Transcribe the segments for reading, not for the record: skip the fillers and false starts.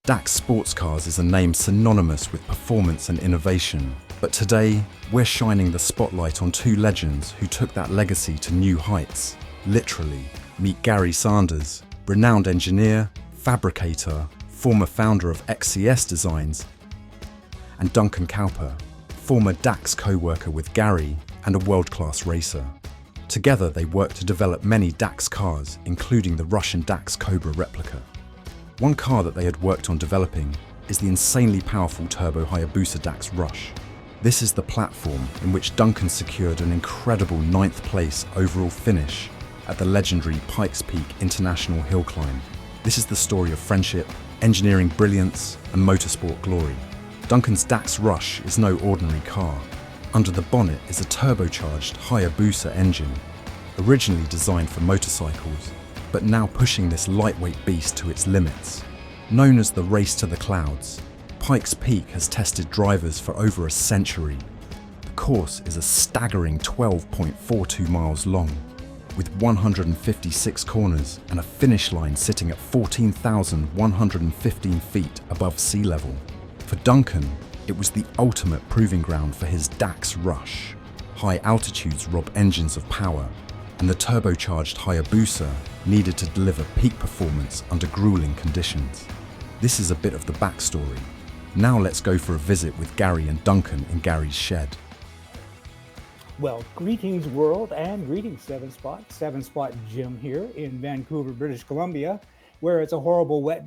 DAX Sports Cars is a name synonymous with performance and innovation, but today we're shining the spotlight on two legends who took that legacy to new heights. Literally, meet Gary Sanders, renowned engineer, fabricator, former founder of XCS Designs, and Duncan Cowper, former DAX co-worker with Gary and a world-class racer. Together they worked to develop many DAX cars, including the Russian DAX Cobra replica. One car that they had worked on developing is the insanely powerful turbo Hayabusa DAX Rush. This is the platform in which Duncan secured an incredible 9th place overall finish at the legendary Pikes Peak International Hill Climb. This is the story of friendship, engineering brilliance, and motorsport glory. Duncan's DAX Rush is no ordinary car. Under the bonnet is a turbocharged Hayabusa engine, originally designed for motorcycles, but now pushing this lightweight beast to its limits. Known as the race to the clouds, Pikes Peak has tested drivers for over a century. The course is a staggering 12.42 miles long, with 156 corners and a finish line sitting at 14,115 feet above sea level. For Duncan, it was the ultimate proving ground for his DAX Rush. High altitudes rob engines of power, and the turbocharged Hayabusa needed to deliver peak performance under grueling conditions. This is a bit of the backstory. Now let's go for a visit with Gary and Duncan in Gary's shed. Well, greetings world and greetings Seven Spot Jim here in Vancouver, British Columbia, where it's a horrible wet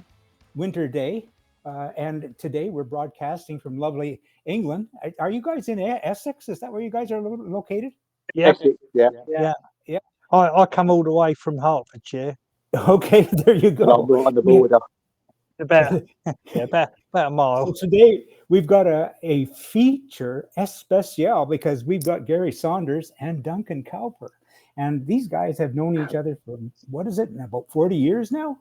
winter day. And today we're broadcasting from lovely England. Are you guys in Essex? Is that where you guys are located? Yeah. I come all the way from Hertfordshire. Okay, there you go. On the border. About a mile. So today we've got a feature especial because we've got Gary Sanders and Duncan Cowper. And these guys have known each other for, what is it, about 40 years now?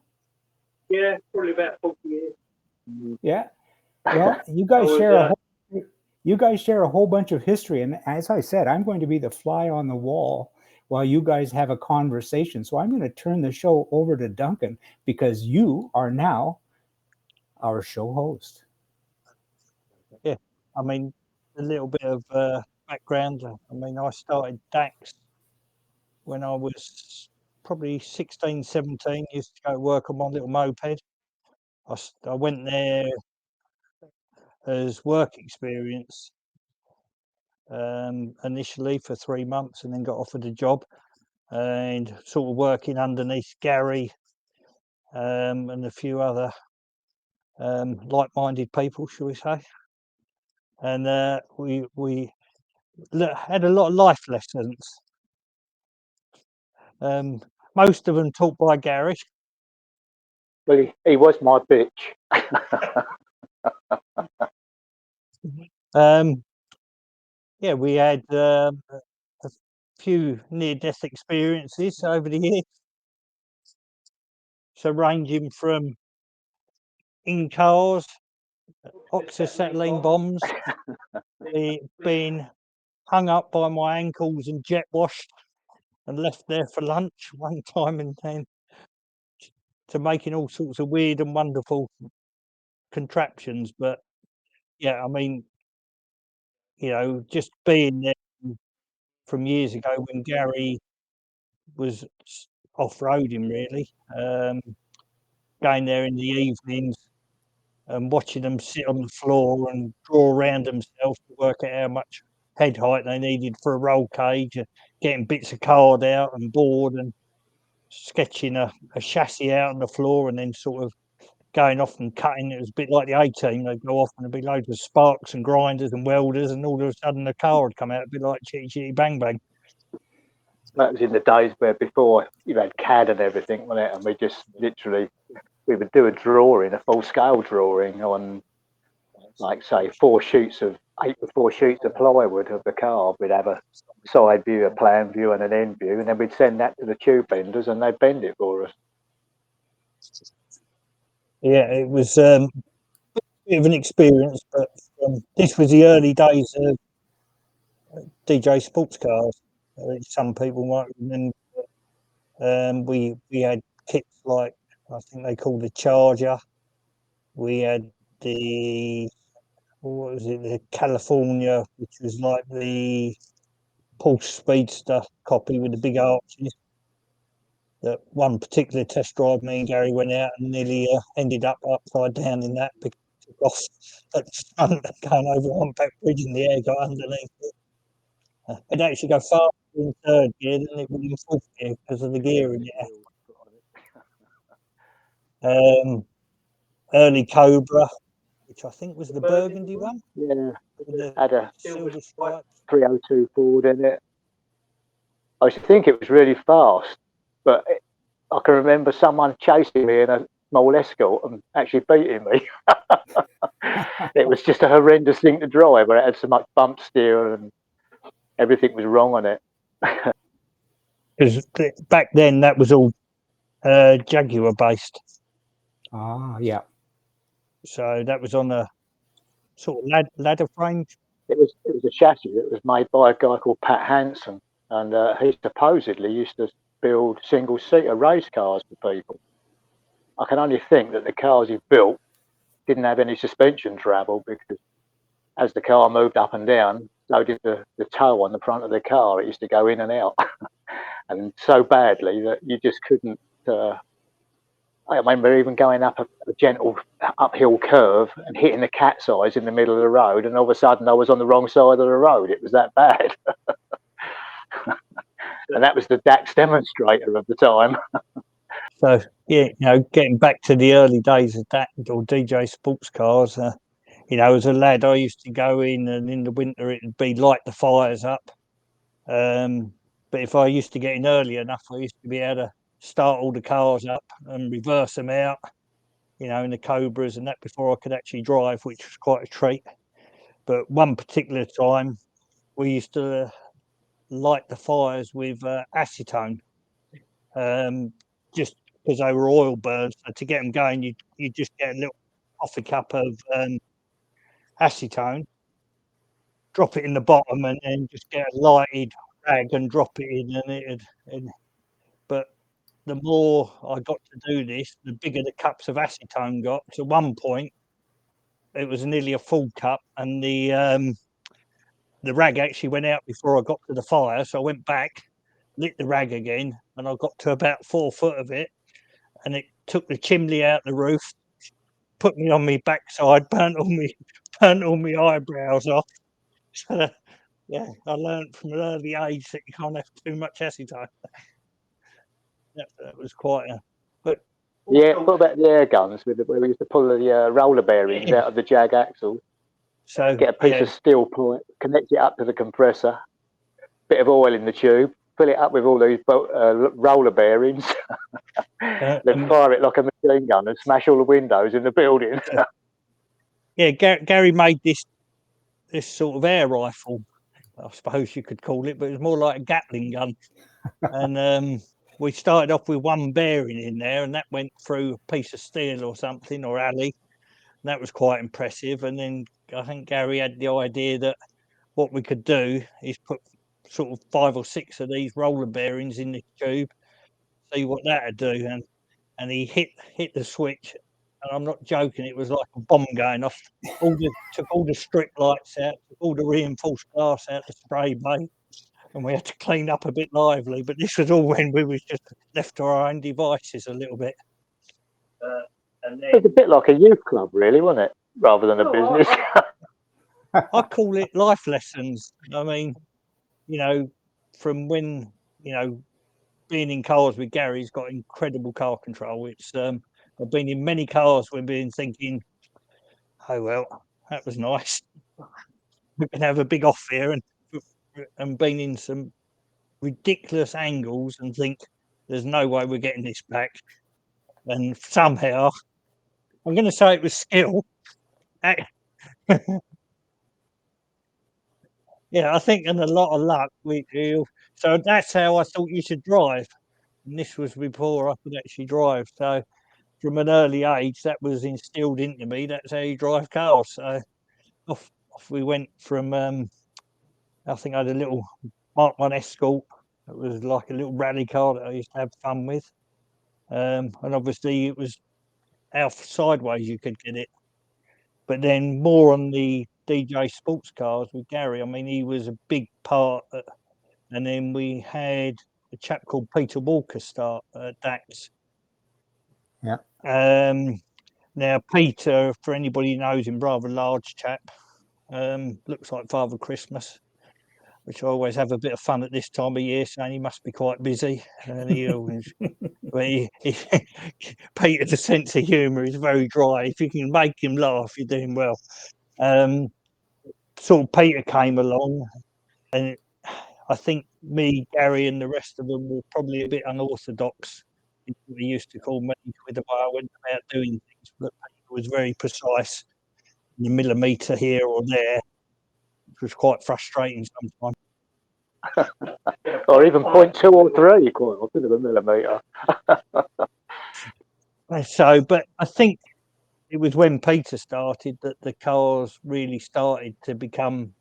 Yeah, probably about 40 years. Yeah. Well, you guys share a whole bunch of history. And as I said, I'm going to be the fly on the wall while you guys have a conversation. So I'm going to turn the show over to Duncan because you are now our show host. Yeah, I mean, a little bit of background. I mean, I started DAX when I was probably 16, 17, used to go work on my little moped. I went there as work experience initially for 3 months and then got offered a job and sort of working underneath Gary and a few other like-minded people, shall we say. And we had a lot of life lessons. Most of them taught by Gary. Well, he was my bitch. Yeah, we had a few near-death experiences over the years. So ranging from in cars, oxyacetylene bombs, being hung up by my ankles and jet washed and left there for lunch one time, and then to making all sorts of weird and wonderful contraptions. But yeah, I mean, you know, just being there from years ago when Gary was off-roading, really, going there in the evenings and watching them sit on the floor and draw around themselves to work out how much head height they needed for a roll cage, getting bits of card out and board and sketching a chassis out on the floor and then sort of going off and cutting. It was a bit like the A-team. They'd go off and there'd be loads of sparks and grinders and welders, and all of a sudden the car would come out, a bit like Chitty Chitty Bang Bang. That was in the days where before you had CAD and everything, wasn't it? And we just literally, we would do a drawing, a full-scale drawing on, like, say, 8 by 4 sheets of plywood of the car. We'd have a side view, a plan view, and an end view, and then we'd send that to the tube benders, and they'd bend it for us. Yeah, it was a bit of an experience, but this was the early days of DAX Sports Cars. Some people might remember. We had kits like, I think they called a Charger, We had the, what was it, the California, which was like the Pulse Speedster copy with the big arches. That one particular test drive, me and Gary went out and nearly ended up upside down in that because it took off at the front, going over one back bridge and the air got underneath it. It'd actually go faster in third gear than it would in fourth gear because of the gear in it. Early Cobra, which I think was the burgundy one. Yeah, With the had a silver stripes. 302 Ford in it. I used to think it was really fast, but I can remember someone chasing me in a small Escort and actually beating me. It was just a horrendous thing to drive, where it had so much bump steer and everything was wrong on it. Because back then that was all Jaguar based. Ah, yeah. So that was on a sort of ladder frame. It was a chassis that was made by a guy called Pat Hansen, and he supposedly used to build single-seater race cars for people. I can only think that the cars he built didn't have any suspension travel, because as the car moved up and down, so did the toe on the front of the car. It used to go in and out, and so badly that you just couldn't. I remember even going up a gentle uphill curve and hitting the cat's eyes in the middle of the road, and all of a sudden I was on the wrong side of the road. It was that bad. And that was the DAX demonstrator of the time. So yeah, you know, getting back to the early days of DAX or DJ Sports Cars, you know, as a lad, I used to go in, and in the winter it'd be light the fires up. But if I used to get in early enough, I used to be able to start all the cars up and reverse them out, you know, in the Cobras and that before I could actually drive, which was quite a treat. But one particular time, we used to light the fires with acetone, just because they were oil burns. So to get them going, you just get a little coffee cup of acetone, drop it in the bottom, and then just get a lighted rag and drop it in, but the more I got to do this, the bigger the cups of acetone got. To one point, it was nearly a full cup, and the rag actually went out before I got to the fire. So I went back, lit the rag again, and I got to about 4 foot of it, and it took the chimney out the roof, put me on my backside, burnt all my eyebrows off. So, yeah, I learned from an early age that you can't have too much acetone. That was quite a. But Yeah, what about the air guns where we used to pull the roller bearings out of the jag axle? So get a piece of steel point, connect it up to the compressor, bit of oil in the tube, fill it up with all these roller bearings, then fire it like a machine gun and smash all the windows in the building. Yeah, Gary made this sort of air rifle, I suppose you could call it, but it was more like a Gatling gun. And we started off with one bearing in there, and that went through a piece of steel or something, or alley. And that was quite impressive. And then I think Gary had the idea that what we could do is put sort of 5 or 6 of these roller bearings in the tube, see what that'd do. And he hit the switch, and I'm not joking, it was like a bomb going off. Took all the strip lights out, took all the reinforced glass out the spray bay, and we had to clean up a bit lively. But this was all when we was just left to our own devices a little bit. And then, it was a bit like a youth club, really, wasn't it? Rather than a business. I call it life lessons. I mean, you know, from when, you know, being in cars with Gary's got incredible car control. It's I've been in many cars we've been thinking, oh well, that was nice. We can have a big off here, and been in some ridiculous angles and think there's no way we're getting this back. And somehow, I'm going to say it was skill. Yeah, I think, and a lot of luck. So that's how I thought you should drive. And this was before I could actually drive. So from an early age, that was instilled into me. That's how you drive cars. So off we went from, I think I had a little Mark 1 Escort. It was like a little rally car that I used to have fun with. And obviously it was how sideways you could get it. But then more on the DJ Sports Cars with Gary. I mean, he was a big part. And then we had a chap called Peter Walker start at DAX. Yeah. Now, Peter, for anybody who knows him, rather large chap, looks like Father Christmas, which I always have a bit of fun at this time of year, saying he must be quite busy. And he always, Peter's a sense of humour is very dry. If you can make him laugh, you're doing well. So Peter came along, and I think me, Gary, and the rest of them were probably a bit unorthodox. They used to call me with the way I went about doing things, but Peter was very precise, a millimetre here or there, which was quite frustrating sometimes. Or even 0.2 or 3, quite often of a millimetre. So, but I think it was when Peter started that the cars really started to become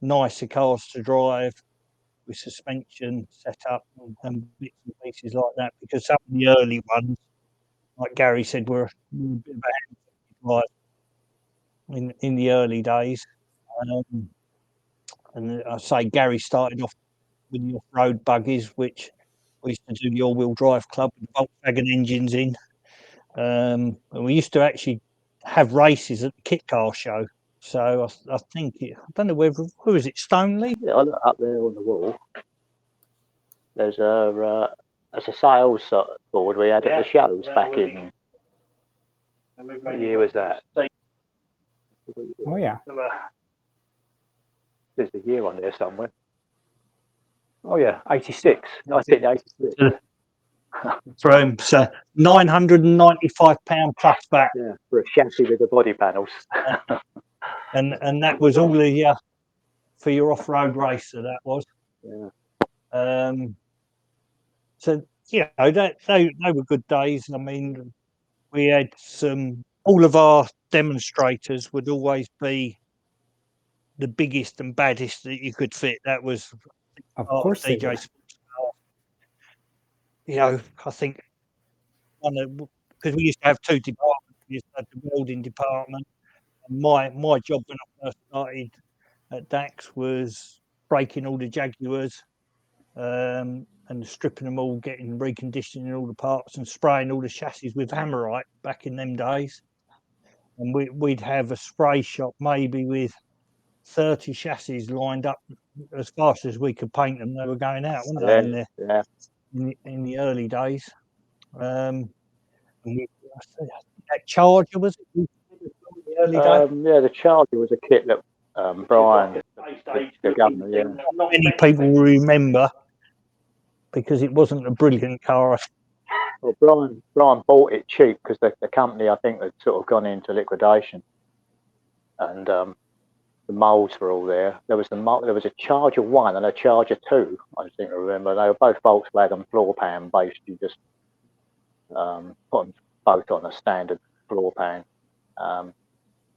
nicer cars to drive, with suspension set up and bits and pieces like that, because some of the early ones, like Gary said, were a bit of a handful in the early days. And I say Gary started off with the off-road buggies, which we used to do the all-wheel drive club with the Volkswagen engines in. And we used to actually have races at the kit car show. So I think I don't know who is it, Stoneleigh? Yeah, I look up there on the wall. There's a sales board we had at the shows back in. What year was that? Oh yeah. There's a year on there somewhere. Oh yeah, 86. 1986. From so £995 plus VAT. Yeah, for a chassis with the body panels. and that was all the for your off-road racer. That was. Yeah. So yeah, they were good days. I mean, we had all of our demonstrators would always be the biggest and baddest that you could fit. That was Of course they were. DJ Sports Cars. You know, I think because we used to have two departments. We used to have the welding department. And my job when I first started at DAX was breaking all the Jaguars and stripping them all, reconditioning all the parts and spraying all the chassis with hammerite back in them days. And we'd have a spray shop maybe with 30 chassis lined up as fast as we could paint them. They were going out, weren't they? Yeah. In the early days. And that Charger, was it? In the early days? Yeah, the Charger was a kit that Brian, the governor, yeah. Not many people will remember because it wasn't a brilliant car. Well, Brian bought it cheap because the company, I think, had sort of gone into liquidation, and the moulds were all there. There was a Charger 1 and a Charger 2. I think I remember. They were both Volkswagen floor pan based. You just put them both on a standard floor pan, and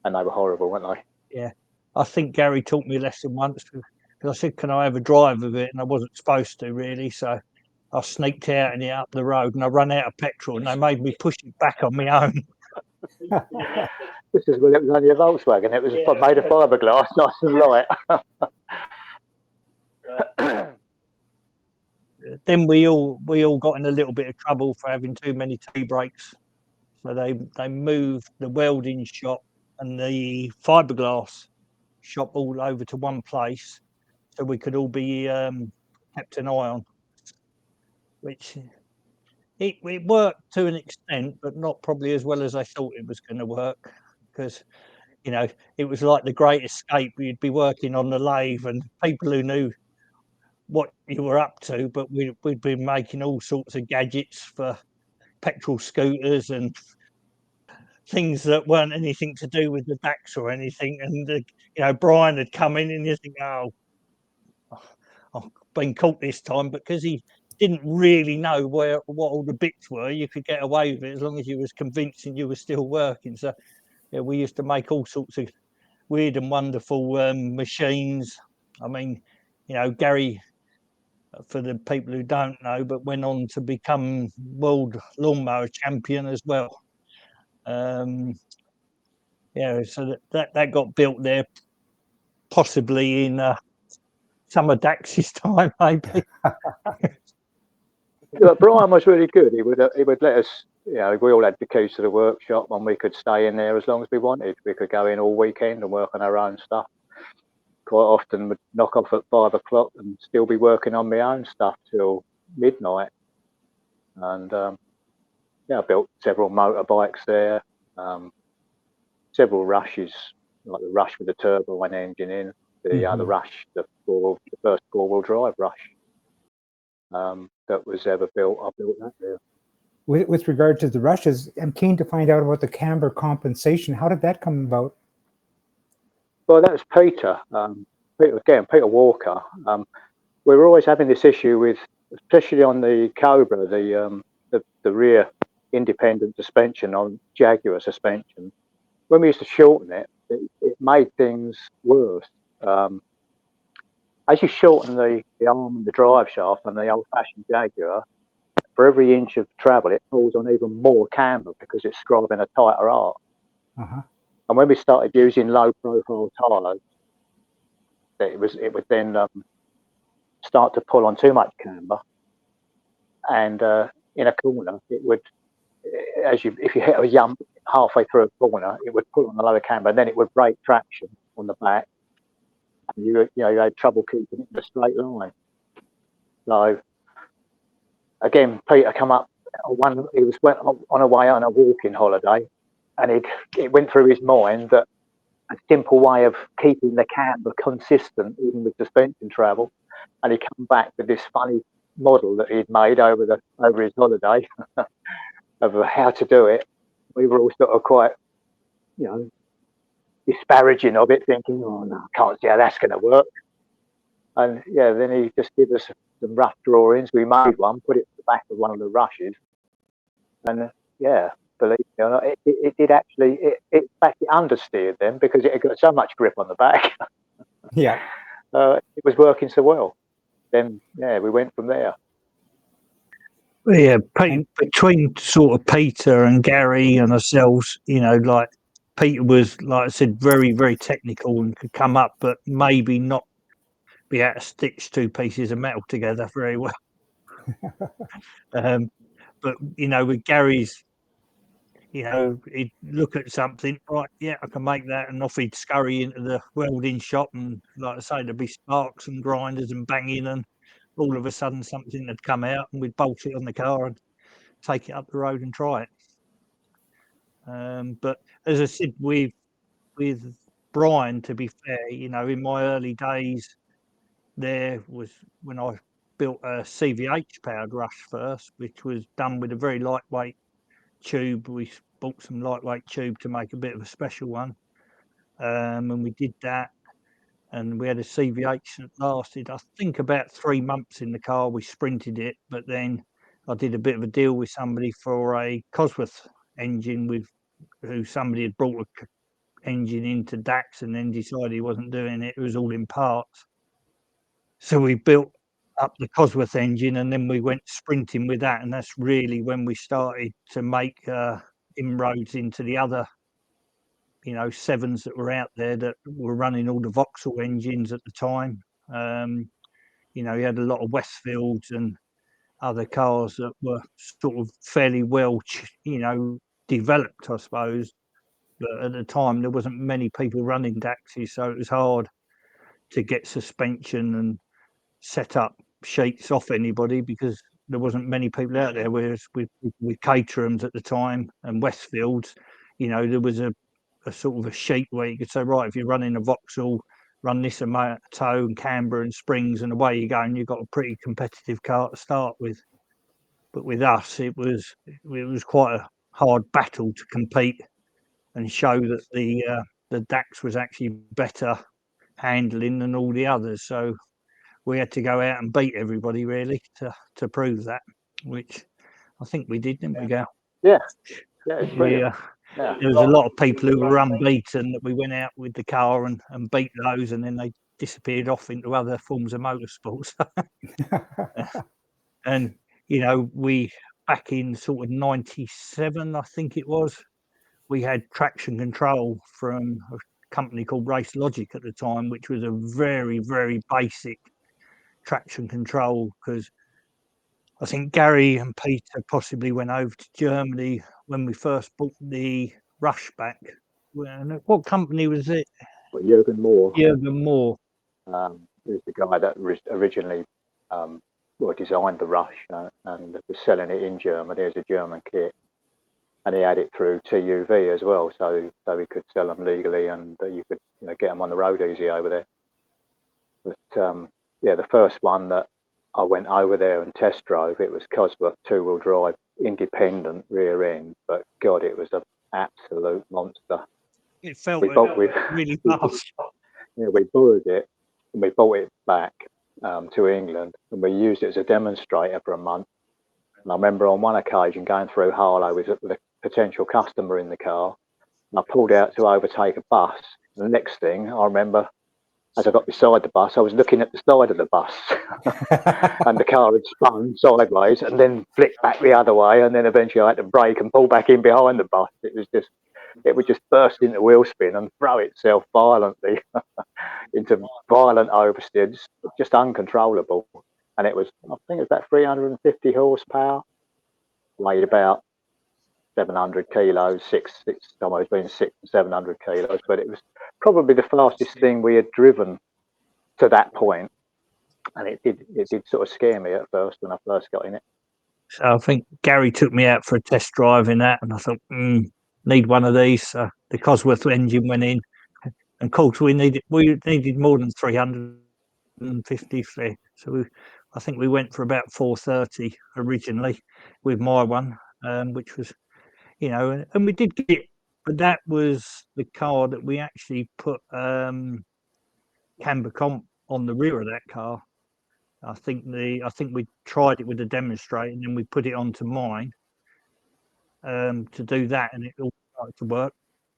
they were horrible, weren't they? Yeah, I think Gary taught me a lesson once because I said, "Can I have a drive of it?" And I wasn't supposed to really, so I sneaked out and up the road, and I ran out of petrol, and they made me push it back on my own. This is when it was only a Volkswagen. It was made of fiberglass, nice and light. Then we all got in a little bit of trouble for having too many tea breaks, so they moved the welding shop and the fiberglass shop all over to one place, so we could all be kept an eye on. Which it worked to an extent, but not probably as well as I thought it was going to work, because it was like the Great Escape. You'd be working on the lathe, and people who knew what you were up to, but we'd been making all sorts of gadgets for petrol scooters and things that weren't anything to do with the DAX or anything. And Brian had come in, and you think, oh, I've been caught this time, because he didn't really know what all the bits were. You could get away with it as long as you was convincing you were still working. So yeah, we used to make all sorts of weird and wonderful machines. I mean, Gary, for the people who don't know, but went on to become world lawnmower champion as well. Yeah, so that got built there, possibly in some of Dax's time, maybe. But Brian was really good. He would let us, we all had the keys to the workshop, and we could stay in there as long as we wanted. We could go in all weekend and work on our own stuff. Quite often would knock off at 5 o'clock and still be working on my own stuff till midnight. And I built several motorbikes there, several rushes, like the Rush with the turbo and engine in, the Rush, the first 4-wheel drive Rush that was ever built. I built that there. With regard to the rushes, I'm keen to find out about the camber compensation. How did that come about? Well, that was Peter. Peter Walker. We were always having this issue with, especially on the Cobra, the rear independent suspension on Jaguar suspension. When we used to shorten it, it made things worse. As you shorten the arm and the drive shaft on the old-fashioned Jaguar, for every inch of travel, it pulls on even more camber because it's driving a tighter arc. And when we started using low-profile tyres, it would then start to pull on too much camber, and in a corner, it would, if you hit a jump halfway through a corner, it would pull on the lower camber, and then it would break traction on the back, and you had trouble keeping it in a straight line. So again, Peter come up he went on a way on a walking holiday, and it went through his mind that a simple way of keeping the camber consistent, even with suspension travel, and he came back with this funny model that he'd made over his holiday of how to do it. We were all sort of quite, disparaging of it, thinking, "Oh no, I can't see how that's going to work." And then he just gave us some rough drawings. We made one, put it at the back of one of the rushes, and believe me or not, it did actually. In fact, it understeered them because it had got so much grip on the back. Yeah. It was working so well. Then we went from there. Yeah, between sort of Peter and Gary and ourselves, like Peter was, like I said, very, very technical and could come up, but maybe not be able to stitch 2 pieces of metal together very well. But with Gary's, he'd look at something, right? Yeah, I can make that, and off he'd scurry into the welding shop, and like I say, there'd be sparks and grinders and banging, and all of a sudden something had come out, and we'd bolt it on the car and take it up the road and try it. But as I said, with Brian, to be fair, in my early days, there was when I built a CVH powered Rush first, which was done with a very lightweight tube. We bought some lightweight tube to make a bit of a special one, and we did that, and we had a CVH that lasted, I think, about 3 months in the car. We sprinted it, but then I did a bit of a deal with somebody for a Cosworth engine who somebody had brought a engine into DAX and then decided he wasn't doing it. It was all in parts. So we built up the Cosworth engine, and then we went sprinting with that, and that's really when we started to make inroads into the other sevens that were out there that were running all the Vauxhall engines at the time. You had a lot of Westfields and other cars that were sort of fairly well developed, I suppose, but at the time there wasn't many people running DAXs, so it was hard to get suspension and set up sheets off anybody because there wasn't many people out there. Whereas with Caterhams at the time and Westfields, there was a sort of a sheet where you could say, right, if you're running a Vauxhall, run this amount of tow and camber and springs, and away you go, and you've got a pretty competitive car to start with. But with us, it was quite a hard battle to compete and show that the DAX was actually better handling than all the others. So we had to go out and beat everybody really to prove that, which I think we did, didn't we, Gal? Yeah, it's brilliant. There was a lot of people who were unbeaten that we went out with the car and beat those, and then they disappeared off into other forms of motorsports. And we back in sort of 97, I think it was, we had traction control from a company called Race Logic at the time, which was a very, very basic traction control, because I think Gary and Peter possibly went over to Germany when we first bought the Rush back. What company was it? But Jürgen Moore. Jürgen Moore. Who's the guy that originally designed the Rush and was selling it in Germany as a German kit. And he had it through TUV as well, so he could sell them legally, and you could get them on the road easy over there. But the first one that I went over there and test drove, it was Cosworth 2-wheel drive, independent rear end, but God, it was an absolute monster. It felt really fast. We borrowed it and we brought it back to England, and we used it as a demonstrator for a month. And I remember on one occasion going through Harlow with a potential customer in the car, and I pulled out to overtake a bus. And the next thing I remember, as I got beside the bus, I was looking at the side of the bus, and the car had spun sideways and then flicked back the other way, and then eventually I had to brake and pull back in behind the bus. It would just burst into wheel spin and throw itself violently into violent oversteer, just uncontrollable. And I think it was about 350 horsepower, weighed about 700 kilos, somewhere between 600 and 700 kilos, but it was probably the fastest thing we had driven to that point. And it did sort of scare me at first when I first got in it. So I think Gary took me out for a test drive in that, and I thought, need one of these. The Cosworth engine went in, and of course we needed more than 350. So I think we went for about 430 originally with my one, which was, and we did get, but that was the car that we actually put camber comp on the rear of that car. I think we tried it with a demonstrator, and then we put it onto mine to do that, and it all started to work.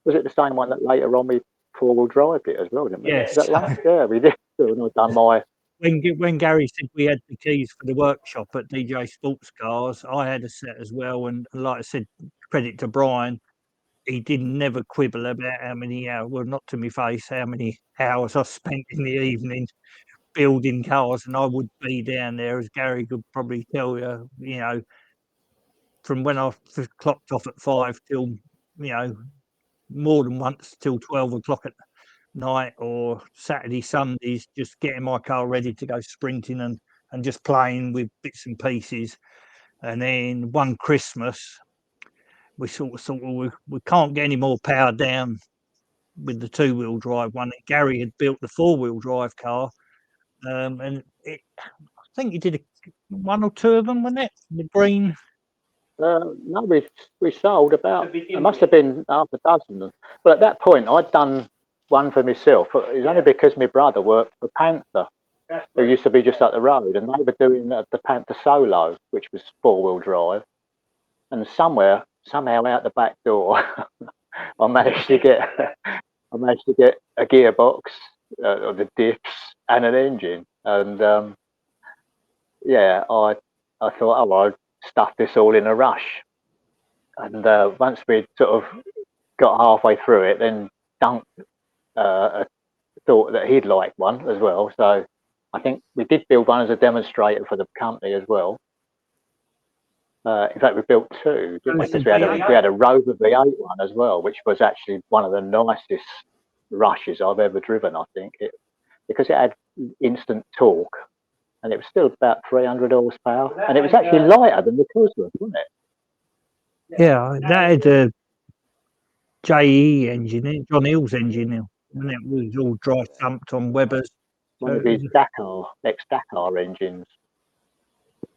Was it the same one that later on we 4-wheel drove it as well, didn't we? Yes. Yeah, we did. I've done my... When Gary said we had the keys for the workshop at DAX Sports Cars, I had a set as well, and like I said, credit to Brian, he did never quibble about how many hours, well, not to my face, how many hours I spent in the evening building cars, and I would be down there, as Gary could probably tell you, from when I clocked off at 5 till, more than once till 12 o'clock at night, or Saturday, Sundays, just getting my car ready to go sprinting and just playing with bits and pieces. And then one Christmas, we sort of thought, well, we can't get any more power down with the 2-wheel drive one. Gary had built the 4-wheel drive car, and I think he did one or two of them, wasn't it? The green. No, we sold about, it must have been half a dozen. But at that point, I'd done one for myself. It was only because my brother worked for Panther, who used to be just up the road, and they were doing the Panther Solo, which was 4-wheel drive. And somehow out the back door, I managed to get a gearbox, the diffs, and an engine. And I thought, I'd stuff this all in a rush. And once we'd sort of got halfway through it, then Dunk thought that he'd like one as well. So I think we did build one as a demonstrator for the company as well. In fact, we built two, didn't we? Because we had a Rover V8 one as well, which was actually one of the nicest rushes I've ever driven, I think. Because it had instant torque, and it was still about 300 horsepower, and it was actually lighter than the Cosworth, wasn't it? Yeah, that had a JE engine, John Hill's engine, and it was all dry thumped on Weber's. One of his ex-Dakar engines.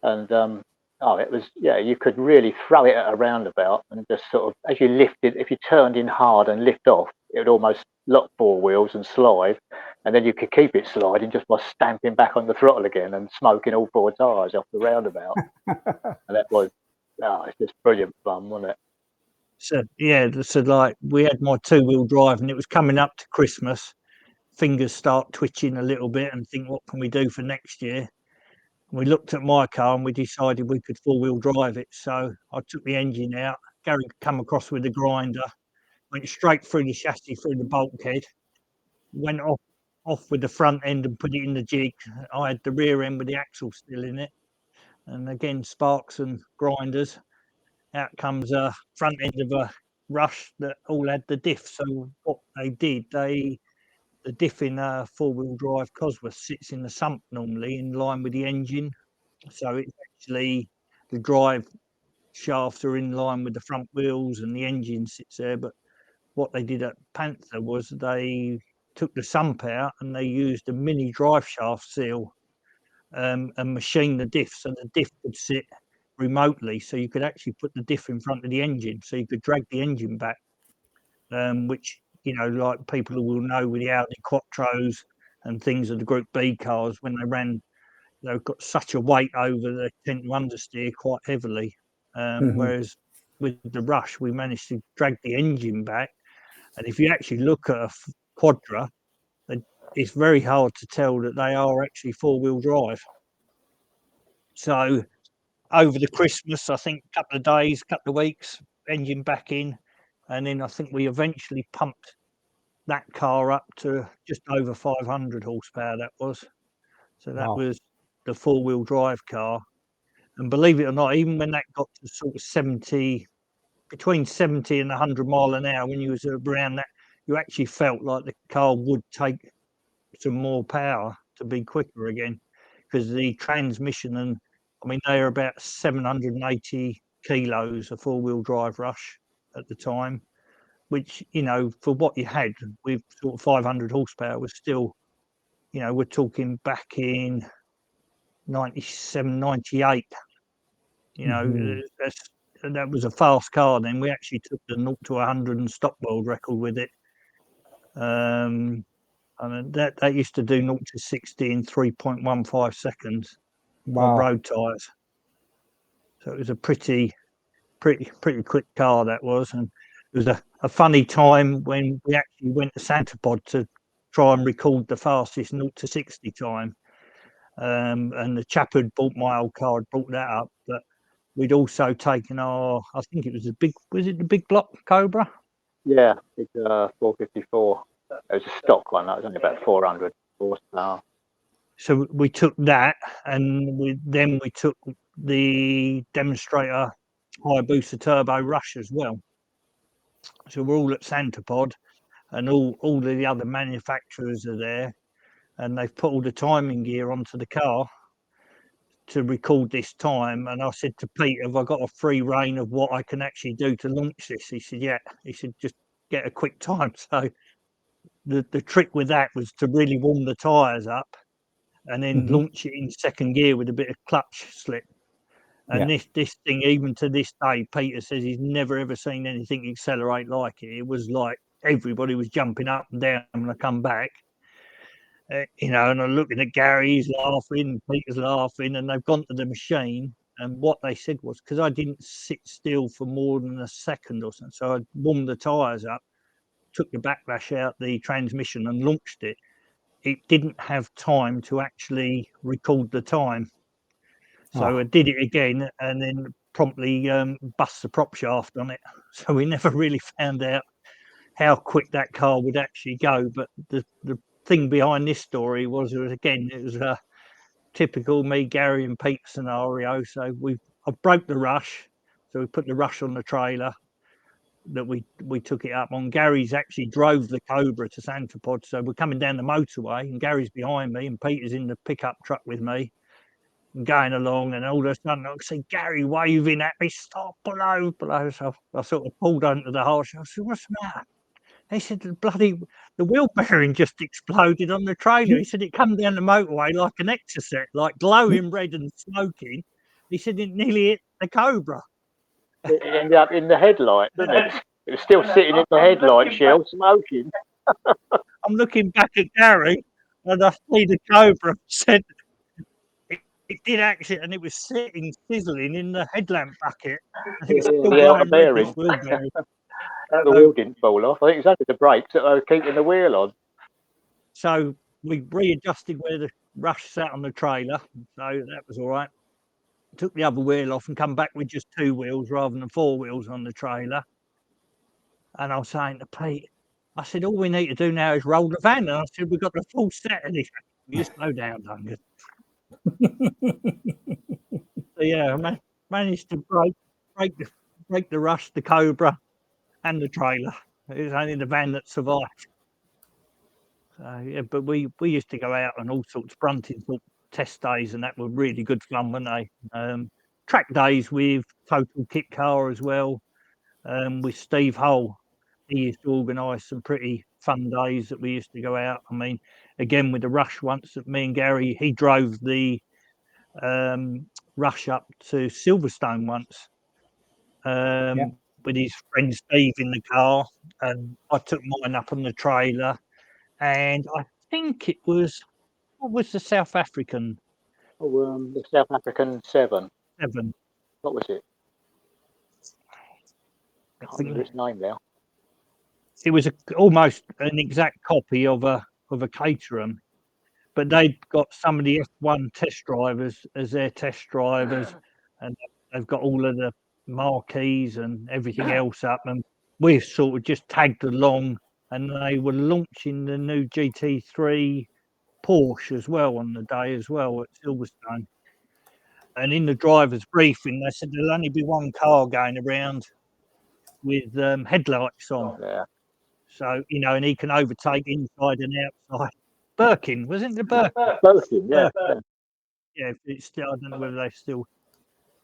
And it was, you could really throw it at a roundabout and just sort of, as you lifted, if you turned in hard and lift off, it would almost lock 4 wheels and slide, and then you could keep it sliding just by stamping back on the throttle again and smoking all 4 tires off the roundabout. And that was, it's just brilliant fun, wasn't it? So like we had my 2-wheel drive, and it was coming up to Christmas. Fingers start twitching a little bit and think, what can we do for next year? We looked at my car and we decided we could 4-wheel drive it. So I took the engine out. Gary come across with the grinder, went straight through the chassis, through the bulkhead, went off with the front end and put it in the jig. I had the rear end with the axle still in it, and again sparks and grinders. Out comes a front end of a Rush that all had the diff. So what they did, the diff in a four-wheel drive Cosworth sits in the sump normally in line with the engine. So it's actually the drive shafts are in line with the front wheels and the engine sits there. But what they did at Panther was they took the sump out and they used a mini drive shaft seal and machined the diff, so the diff could sit remotely, so you could actually put the diff in front of the engine, so you could drag the engine back, which, you know, like people who will know with the Audi Quattros and things of the Group B cars, when they ran, they've got such a weight over, they tend to understeer quite heavily. Whereas with the Rush, we managed to drag the engine back. And if you actually look at a Quadra, it's very hard to tell that they are actually four-wheel drive. So over the Christmas, I think a couple of days, couple of weeks, engine back in. And then I think we eventually pumped that car up to just over 500 horsepower, that was. So that was the four-wheel drive car. And believe it or not, even when that got to sort of 70, between 70 and 100 mile an hour, when you was around that, you actually felt like the car would take some more power to be quicker again, because the transmission, and I mean, they are about 780 kilos, a four-wheel drive Rush at the time, which, you know, for what you had with sort of 500 horsepower was still, you know, we're talking back in 97, 98, you know, that was a fast car then. We actually took the 0 to 100 and stock world record with it. I mean, that used to do 0 to 60 in 3.15 seconds on road tyres. So it was a pretty quick car, that was. And it was a funny time when we actually went to Santa Pod to try and record the fastest 0 to 60 time. And the chap who'd bought my old car had brought that up. But we'd also taken I think it was the big block Cobra? Yeah, it's 454. It was a stock one. That was only about 400 horsepower. So we took that, and we took the demonstrator Hayabusa Turbo Rush as well. So we're all at Santa Pod, and all the other manufacturers are there, and they've put all the timing gear onto the car to record this time. And I said to Pete, have I got a free rein of what I can actually do to launch this? He said, yeah. He said, just get a quick time. So the trick with that was to really warm the tyres up and then launch it in second gear with a bit of clutch slip. And this thing, even to this day, Peter says he's never ever seen anything accelerate like it. It was like everybody was jumping up and down when I come back. You know, and I'm looking at Gary, he's laughing, Peter's laughing, and they've gone to the machine. And what they said was, because I didn't sit still for more than a second or something, so I warmed the tyres up, took the backlash out the transmission and launched it. It didn't have time to actually record the time. So I did it again and then promptly bust the prop shaft on it. So we never really found out how quick that car would actually go. But the thing behind this story was it was a typical me, Gary and Pete scenario. So I broke the Rush. So we put the Rush on the trailer that we took it up on. Gary's actually drove the Cobra to Santa Pod. So we're coming down the motorway and Gary's behind me and Peter's in the pickup truck with me and going along, and all of a sudden I see Gary waving at me, stop, below. So I sort of pulled onto the harsh. I said, what's the matter? He said, the wheel bearing just exploded on the trailer. He said it come down the motorway like an Exocet, like glowing red and smoking. He said it nearly hit the Cobra. It ended up in the headlight, didn't it? It was still sitting in the headlight shell, smoking. I'm looking back at Gary, and I see the Cobra. Said it did actually, and it was sitting sizzling in the headlamp bucket. And it was still the bearing. wheel bearing. The wheel didn't fall off. I think it was only the brakes that were keeping the wheel on. So we readjusted where the Rush sat on the trailer, so that was all right. Took the other wheel off and come back with just two wheels rather than four wheels on the trailer. And I was saying to Pete, I said, all we need to do now is roll the van. And I said, we've got the full set of this. You slow down, Duncan. So yeah, I managed to break the Rush, the Cobra, and the trailer. It was only the van that survived. Yeah, but we used to go out on all sorts of brunting sort of test days, and that were really good fun, weren't they? Track days with Total Kit Car as well, with Steve Hull. He used to organise some pretty fun days that we used to go out. I mean, again with the Rush once, that me and Gary, he drove the Rush up to Silverstone once with his friend Steve in the car, and I took mine up on the trailer, and I think it was, what was the South African? The South African 7. 7. What was it? I I can't think remember its name now. it was almost an exact copy of a Caterham, but they'd got some of the F1 test drivers as their test drivers, and they've got all of the marquees and everything else up, and we've sort of just tagged along, and they were launching the new GT3 Porsche as well on the day as well at Silverstone. And in the driver's briefing, they said there'll only be one car going around with headlights on. Yeah. So, you know, and he can overtake inside and outside. Birkin, wasn't it the Birkin? Birkin, yeah. Yeah, it's still, I don't know whether they still,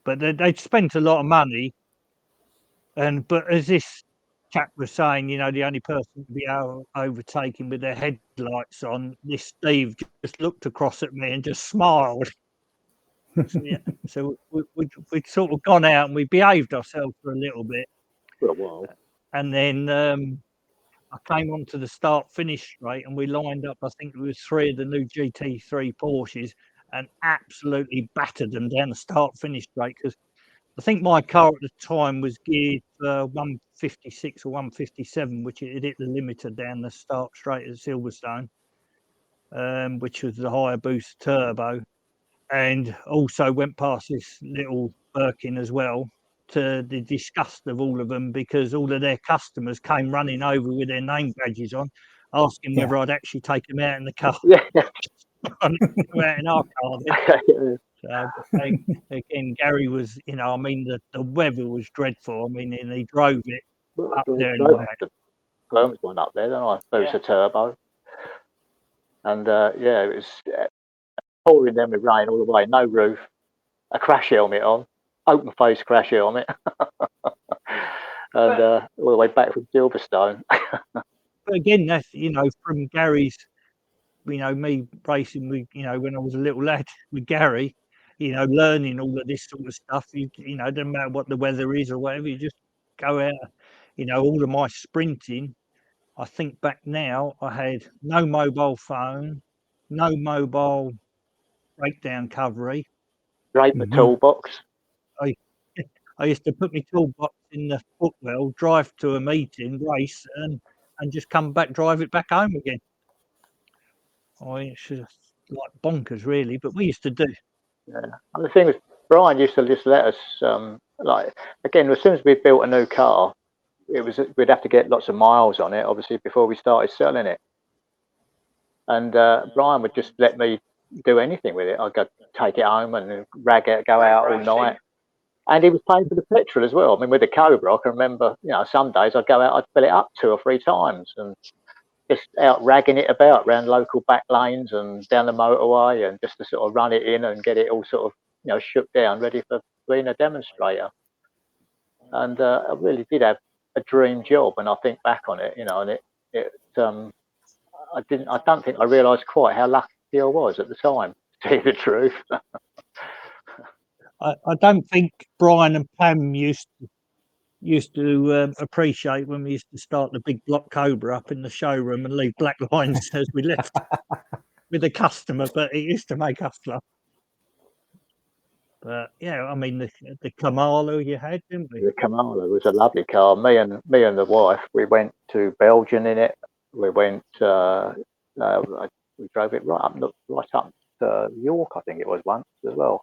but they'd spent a lot of money. But as this chap was saying, you know, the only person to be overtaken with their headlights on, this Steve just looked across at me and just smiled. So we'd sort of gone out and we behaved ourselves for a little bit. For a while. And then I came onto the start-finish straight, and we lined up, I think it was 3 of the new GT3 Porsches, and absolutely battered them down the start-finish straight, because I think my car at the time was geared for 156 or 157, which it hit the limiter down the start straight at Silverstone, which was the Hayabusa turbo, and also went past this little Birkin as well, to the disgust of all of them, because all of their customers came running over with their name badges on, asking whether I'd actually take them out in the car. Yeah. Out in our car then. So, again, Gary was, you know, I mean, the weather was dreadful. I mean, and he drove it up there. The Colomb's one up there, then I suppose a turbo. And yeah, it was pouring them with rain all the way, no roof, a crash helmet on, open face crash helmet, and all the way back from Silverstone. But again, that's, you know, from Gary's, you know, me racing with, you know, when I was a little lad with Gary, you know, learning all of this sort of stuff. You know, doesn't matter what the weather is or whatever, you just go out. You know, all of my sprinting, I think back now, I had no mobile phone, no mobile breakdown covery. Drape the toolbox. I used to put my toolbox in the footwell, drive to a meeting, race, and just come back, drive it back home again. Oh, it's just like bonkers, really. But we used to do. Yeah. And the thing was, Brian used to just let us, like, again, as soon as we built a new car, we'd have to get lots of miles on it, obviously, before we started selling it. And Brian would just let me do anything with it. I'd go take it home and rag it, go out all night. And he was paying for the petrol as well. I mean, with the Cobra, I can remember, you know, some days I'd go out, I'd fill it up 2 or 3 times and just out ragging it about around local back lanes and down the motorway, and just to sort of run it in and get it all sort of, you know, shook down, ready for being a demonstrator. And I really did have a dream job, and I think back on it, you know, and I don't think I realised quite how lucky I was at the time, to tell you the truth. I don't think Brian and Pam used to appreciate when we used to start the big block Cobra up in the showroom and leave black lines as we left with the customer, but it used to make us laugh. But yeah, I mean, the Kamala you had, didn't we? The Kamala was a lovely car. Me and the wife, we went to Belgium in it. We went, we drove it right up to York, I think it was once as well.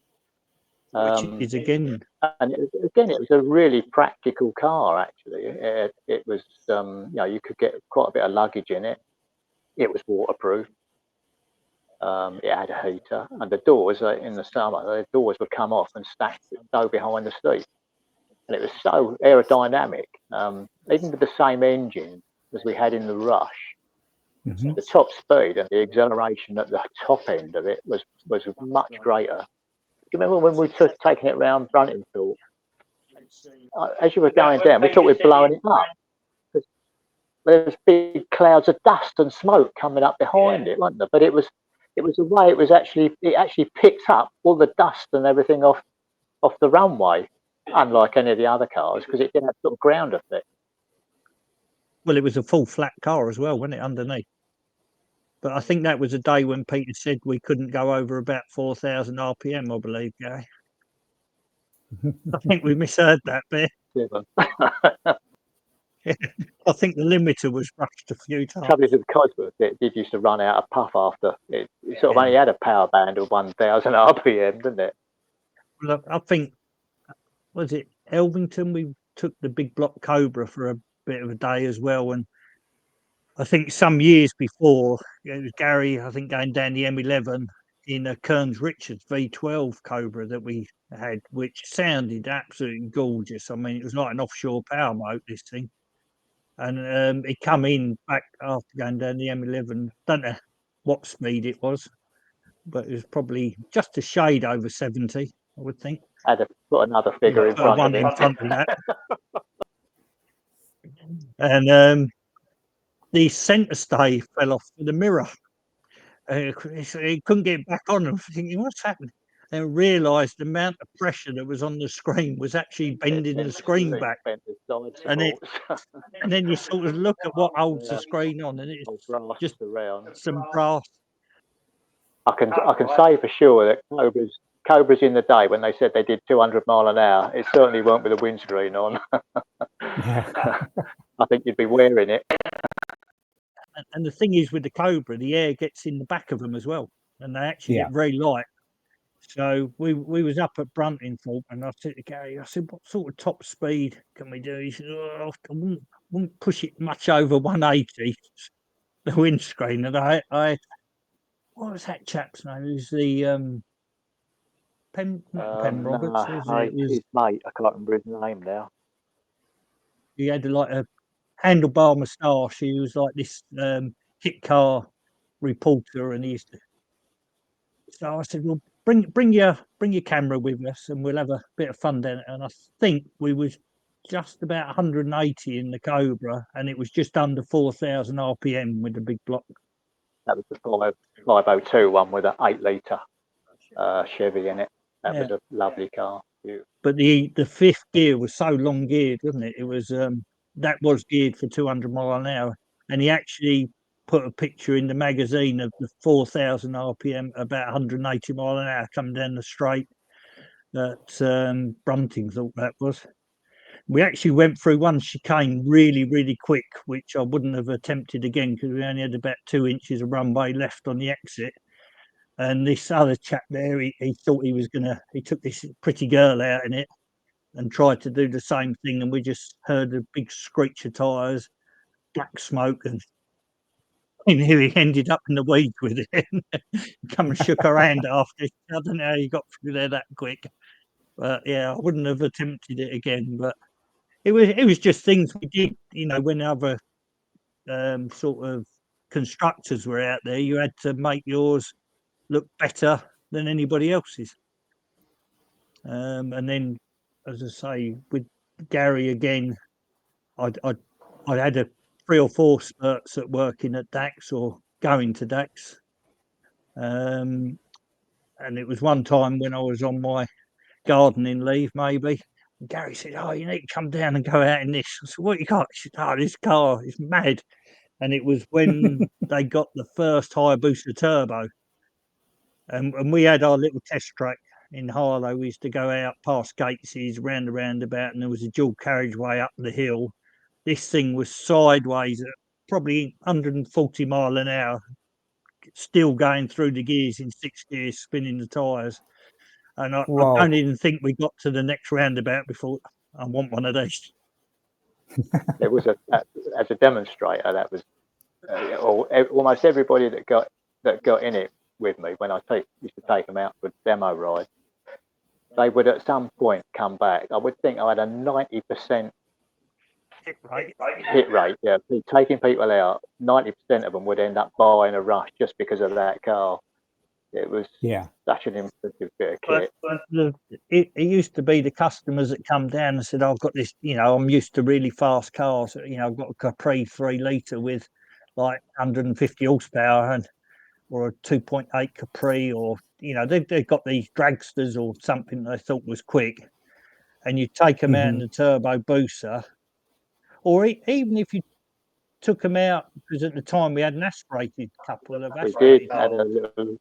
Which is again, and it was a really practical car. Actually, it was you could get quite a bit of luggage in it. It was waterproof. It had a heater, and the doors in the summer, the doors would come off and go behind the seat, and it was so aerodynamic. Even with the same engine as we had in the Rush, the top speed and the acceleration at the top end of it was much greater. Do you remember when we were taking it around Bruntingthorpe? As you were going down, we thought we were blowing it up. There was big clouds of dust and smoke coming up behind it, wasn't there? But it was the way it actually picked up all the dust and everything off the runway, unlike any of the other cars, because it didn't have sort of ground effect. well, it was a full flat car as well, wasn't it, underneath? But I think that was a day when Peter said we couldn't go over about 4,000 RPM, I believe, Gary. I think we misheard that bit. I think the limiter was brushed a few times. Trouble is with Cosworth, it did used to run out of puff after it sort of only had a power band of 1,000 RPM, didn't it? Well, I think, was it Elvington? We took the big block Cobra for a bit of a day as well, and I think some years before, it was Gary, I think, going down the M11 in a Kearns Richards V12 Cobra that we had, which sounded absolutely gorgeous. I mean, it was like an offshore power motor, this thing. And it come in back after going down the M11. Don't know what speed it was, but it was probably just a shade over 70, I would think. I had to put another figure in front of it. In front of that. And the centre stay fell off the mirror. It couldn't get back on. I'm thinking, what's happened? And realised the amount of pressure that was on the screen was actually bending the screen back. And then you sort of look at what holds the screen on, and it's just some brass. I can say for sure that Cobras in the day, when they said they did 200 mile an hour, it certainly weren't with a windscreen on. Yeah. I think you'd be wearing it. And the thing is, with the Cobra, the air gets in the back of them as well, and they actually get very light. So we was up at Bruntingthorpe, and I said to Gary, I said, what sort of top speed can we do? He said, I wouldn't push it much over 180, the windscreen. And I what was that chap's name? It was the Pen Roberts. His mate, I can't remember his name now. He had like a handlebar moustache. He was like this kit car reporter, and he used to. So I said, well, bring your camera with us, and we'll have a bit of fun down. And I think we was just about 180 in the Cobra, and it was just under 4,000 RPM with the big block. That was the 502 one with an 8-litre Chevy in it. That was a lovely car. But the fifth gear was so long geared, wasn't it? It was that was geared for 200 mile an hour, and he actually put a picture in the magazine of the 4,000 RPM, about 180 mile an hour coming down the straight that Bruntingthorpe that was. We actually went through one chicane really, really quick, which I wouldn't have attempted again because we only had about 2 inches of runway left on the exit. And this other chap there, he thought he took this pretty girl out in it and tried to do the same thing. And we just heard a big screech of tyres, black smoke, and here he ended up in the weeds with it. Come and shook her hand after. I don't know how he got through there that quick. But yeah, I wouldn't have attempted it again. But it was just things we did, when other sort of constructors were out there, you had to make yours look better than anybody else's. And then, as I say, with Gary again, I had 3 or 4 spurts at working at DAX or going to DAX. And it was one time when I was on my gardening leave, maybe. And Gary said, "Oh, you need to come down and go out in this." I said, "What you got?" He said, "Oh, this car is mad." And it was when they got the first Hayabusa turbo. And we had our little test track in Harlow. We used to go out past Gateses, round the roundabout, and there was a dual carriageway up the hill. This thing was sideways at probably 140 mile an hour, still going through the gears in 6 gears, spinning the tyres. And I Wow. don't even think we got to the next roundabout before I want one of these. It was as a demonstrator. That was almost everybody that got in it with me when I used to take them out for demo ride. They would at some point come back. I would think I had a 90% hit rate. Yeah, taking people out, 90% of them would end up buying a Rush just because of that car. It was such an impressive bit of kit. But it used to be the customers that come down and said, I've got this, I'm used to really fast cars. I've got a Capri 3 litre with like 150 horsepower or a 2.8 Capri, or, they've got these dragsters or something they thought was quick. And you take them out in the turbo booster, or even if you took them out, because at the time we had an aspirated couple of We did had a little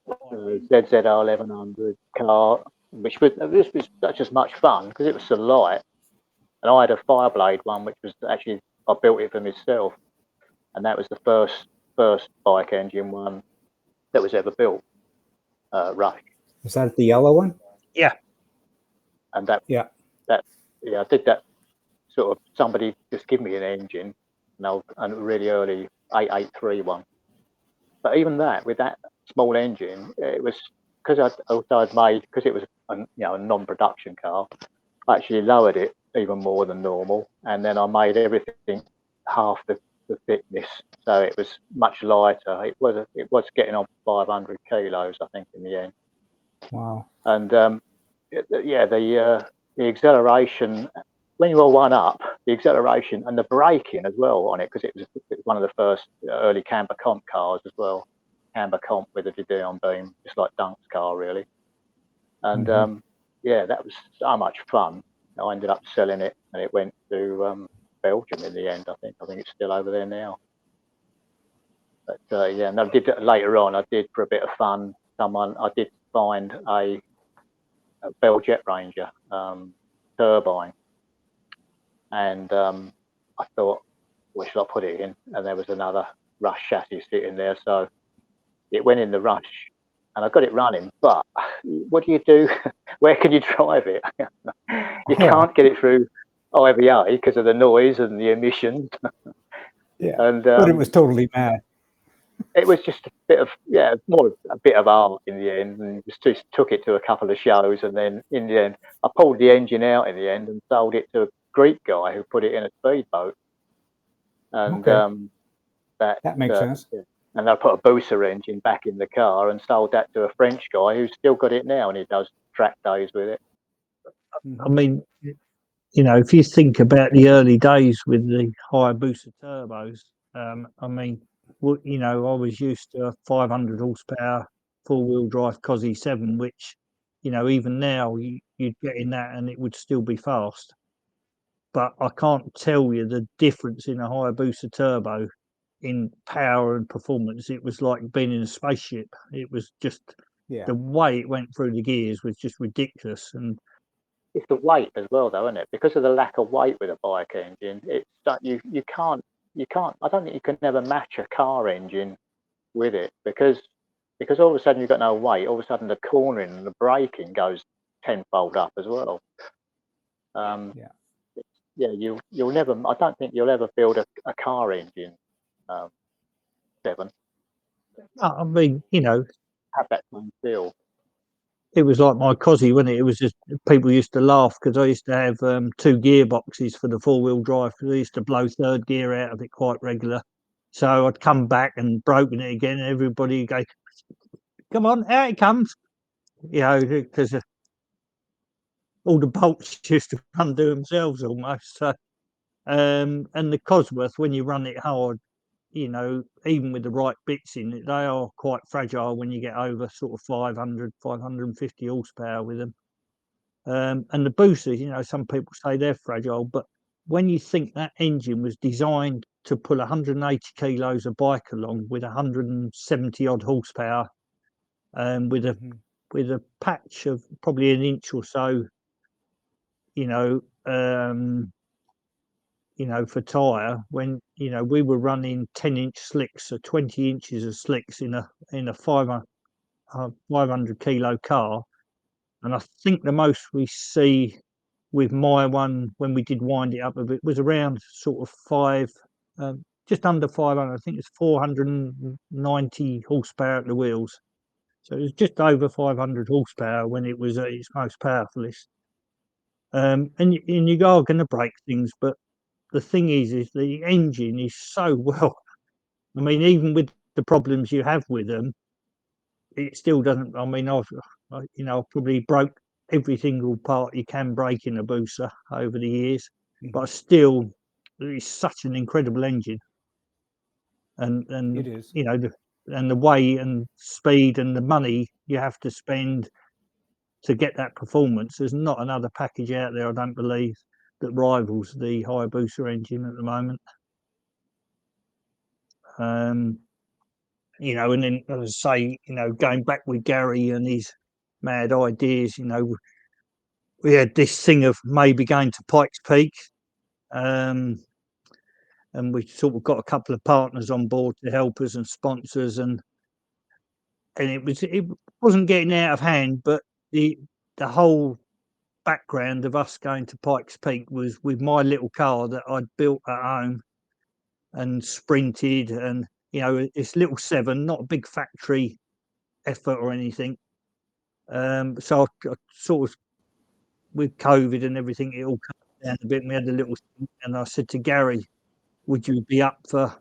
ZZR 1100 car, which was such as much fun because it was so light. And I had a Fireblade one, which was actually, I built it for myself, and that was the first bike engine one that was ever built. Rush. Was that the yellow one? Yeah. And I did that. Sort of somebody just give me an engine, and a really early 883 one. But even that, with that small engine, it was because I'd made, because it was a non-production car, I actually lowered it even more than normal, and then I made everything half the thickness, so it was much lighter. It was getting on 500 kilos, I think, in the end. Wow. And the acceleration, when you were one up, the acceleration and the braking as well on it, because it was one of the first early camber comp cars as well. Camber comp with a Didion beam, just like Dunk's car, really. And that was so much fun. I ended up selling it, and it went to Belgium in the end. I think it's still over there now. But and I did later on. I did for a bit of fun. I did find a Bell Jet Ranger turbine. And I thought, where should I put it in? And there was another Rush chassis sitting there. So it went in the Rush, and I got it running. But what do you do? Where can you drive it? You can't get it through IVA because of the noise and the emissions. And but it was totally mad. It was just a bit of a bit of art in the end, and just took it to a couple of shows, and then in the end I pulled the engine out in the end and sold it to a Greek guy who put it in a speedboat, and that makes sense. And I put a booster engine back in the car and sold that to a French guy who's still got it now, and he does track days with it. I mean, if you think about the early days with the Hayabusa turbos, I mean, I was used to a 500 horsepower four-wheel drive COSI 7, which, even now you'd get in that and it would still be fast. But I can't tell you the difference in a Hayabusa turbo in power and performance. It was like being in a spaceship. It was just the way it went through the gears was just ridiculous. And it's the weight as well, though, isn't it? Because of the lack of weight with a bike engine, it's that you can't. I don't think you can never match a car engine with it because all of a sudden you've got no weight. All of a sudden the cornering and the braking goes tenfold up as well. You'll never. I don't think you'll ever build a car engine 7. I mean, have that same feel. It was like my COSI, wasn't it? It was just people used to laugh because I used to have 2 gearboxes for the four-wheel drive. I used to blow third gear out of it quite regular. So I'd come back and broken it again. And everybody would go, "Come on, out it comes!" Because all the bolts used to undo themselves almost. So, and the Cosworth, when you run it hard, even with the right bits in it, they are quite fragile when you get over sort of 500, 550 horsepower with them. And the boosters, some people say they're fragile, but when you think that engine was designed to pull 180 kilos of bike along with 170 odd horsepower, with a patch of probably an inch or so, for tyre, when we were running 10-inch slicks, so 20 inches of slicks in a 500 kilo car, And I think the most we see with my one when we did wind it up a bit was around sort of just under 500. I think it's 490 horsepower at the wheels. So it was just over 500 horsepower when it was at its most powerfulest. And you are going to break things, but the thing is the engine is so well. I mean, even with the problems you have with them, it still doesn't. I mean, I've probably broke every single part you can break in a Hayabusa over the years, but still, it's such an incredible engine. And It is. and the way and speed and the money you have to spend to get that performance, there's not another package out there, I don't believe, that rivals the Hayabusa engine at the moment. And then, as I say, going back with Gary and his mad ideas, we had this thing of maybe going to Pikes Peak, and we sort of got a couple of partners on board to help us and sponsors, and it wasn't getting out of hand, but the whole background of us going to Pikes Peak was with my little car that I'd built at home and sprinted, and it's little 7, not a big factory effort or anything. So I sort of, with COVID and everything, it all came down a bit. And we had a little thing, and I said to Gary, "Would you be up for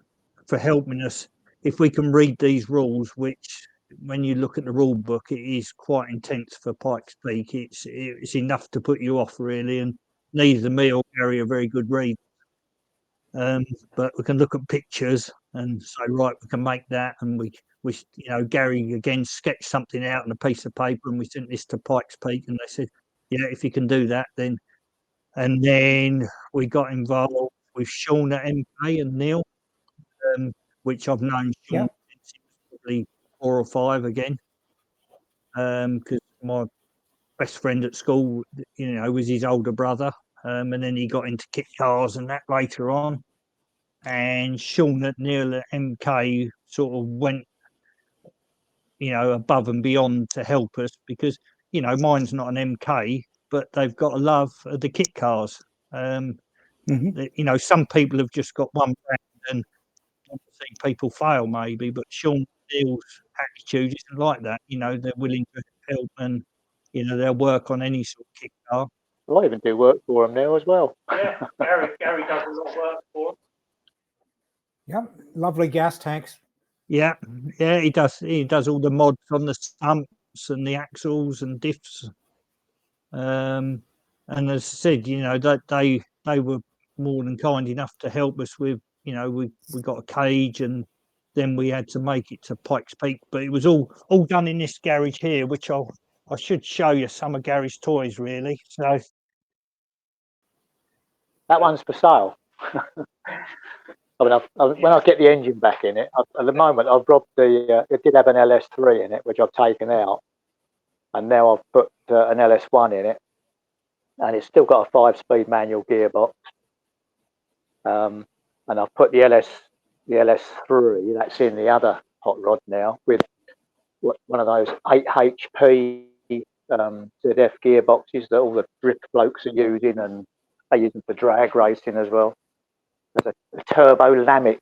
helping us if we can read these rules?" Which, when you look at the rule book, it is quite intense for Pikes Peak. It's enough to put you off, really. And neither me or Gary are very good readers. But we can look at pictures and say, right, we can make that, and we Gary again sketched something out on a piece of paper, and we sent this to Pikes Peak, and they said, yeah, if you can do that, then. And then we got involved with Sean at MK and Neil, which I've known Sean since he was probably 4 or 5 again, because my best friend at school, was his older brother, and then he got into kit cars and that later on. And Sean at Neil at MK sort of went, above and beyond to help us, because mine's not an MK, but they've got a love of the kit cars. Some people have just got one brand and want to see people fail, maybe, but Sean Neil's attitude isn't like that. They're willing to help, and they'll work on any sort of kit car. Well, I even do work for them now as well. Yeah, Gary does a lot of work for them. Yeah, lovely gas tanks. Yeah, he does. He does all the mods on the stumps and the axles and diffs. And as I said, that they were more than kind enough to help us with. We got a cage, and then we had to make it to Pikes Peak. But it was all done in this garage here, which I should show you some of Gary's toys, really. So that one's for sale. I mean, when I get the engine back in it, at the moment I've robbed it did have an LS3 in it, which I've taken out, and now I've put an LS1 in it, and it's still got a 5-speed manual gearbox. And I've put the LS3 that's in the other hot rod now, with one of those 8 HP ZF gearboxes that all the drift blokes are using, and they use them for drag racing as well. There's a turbo Lamic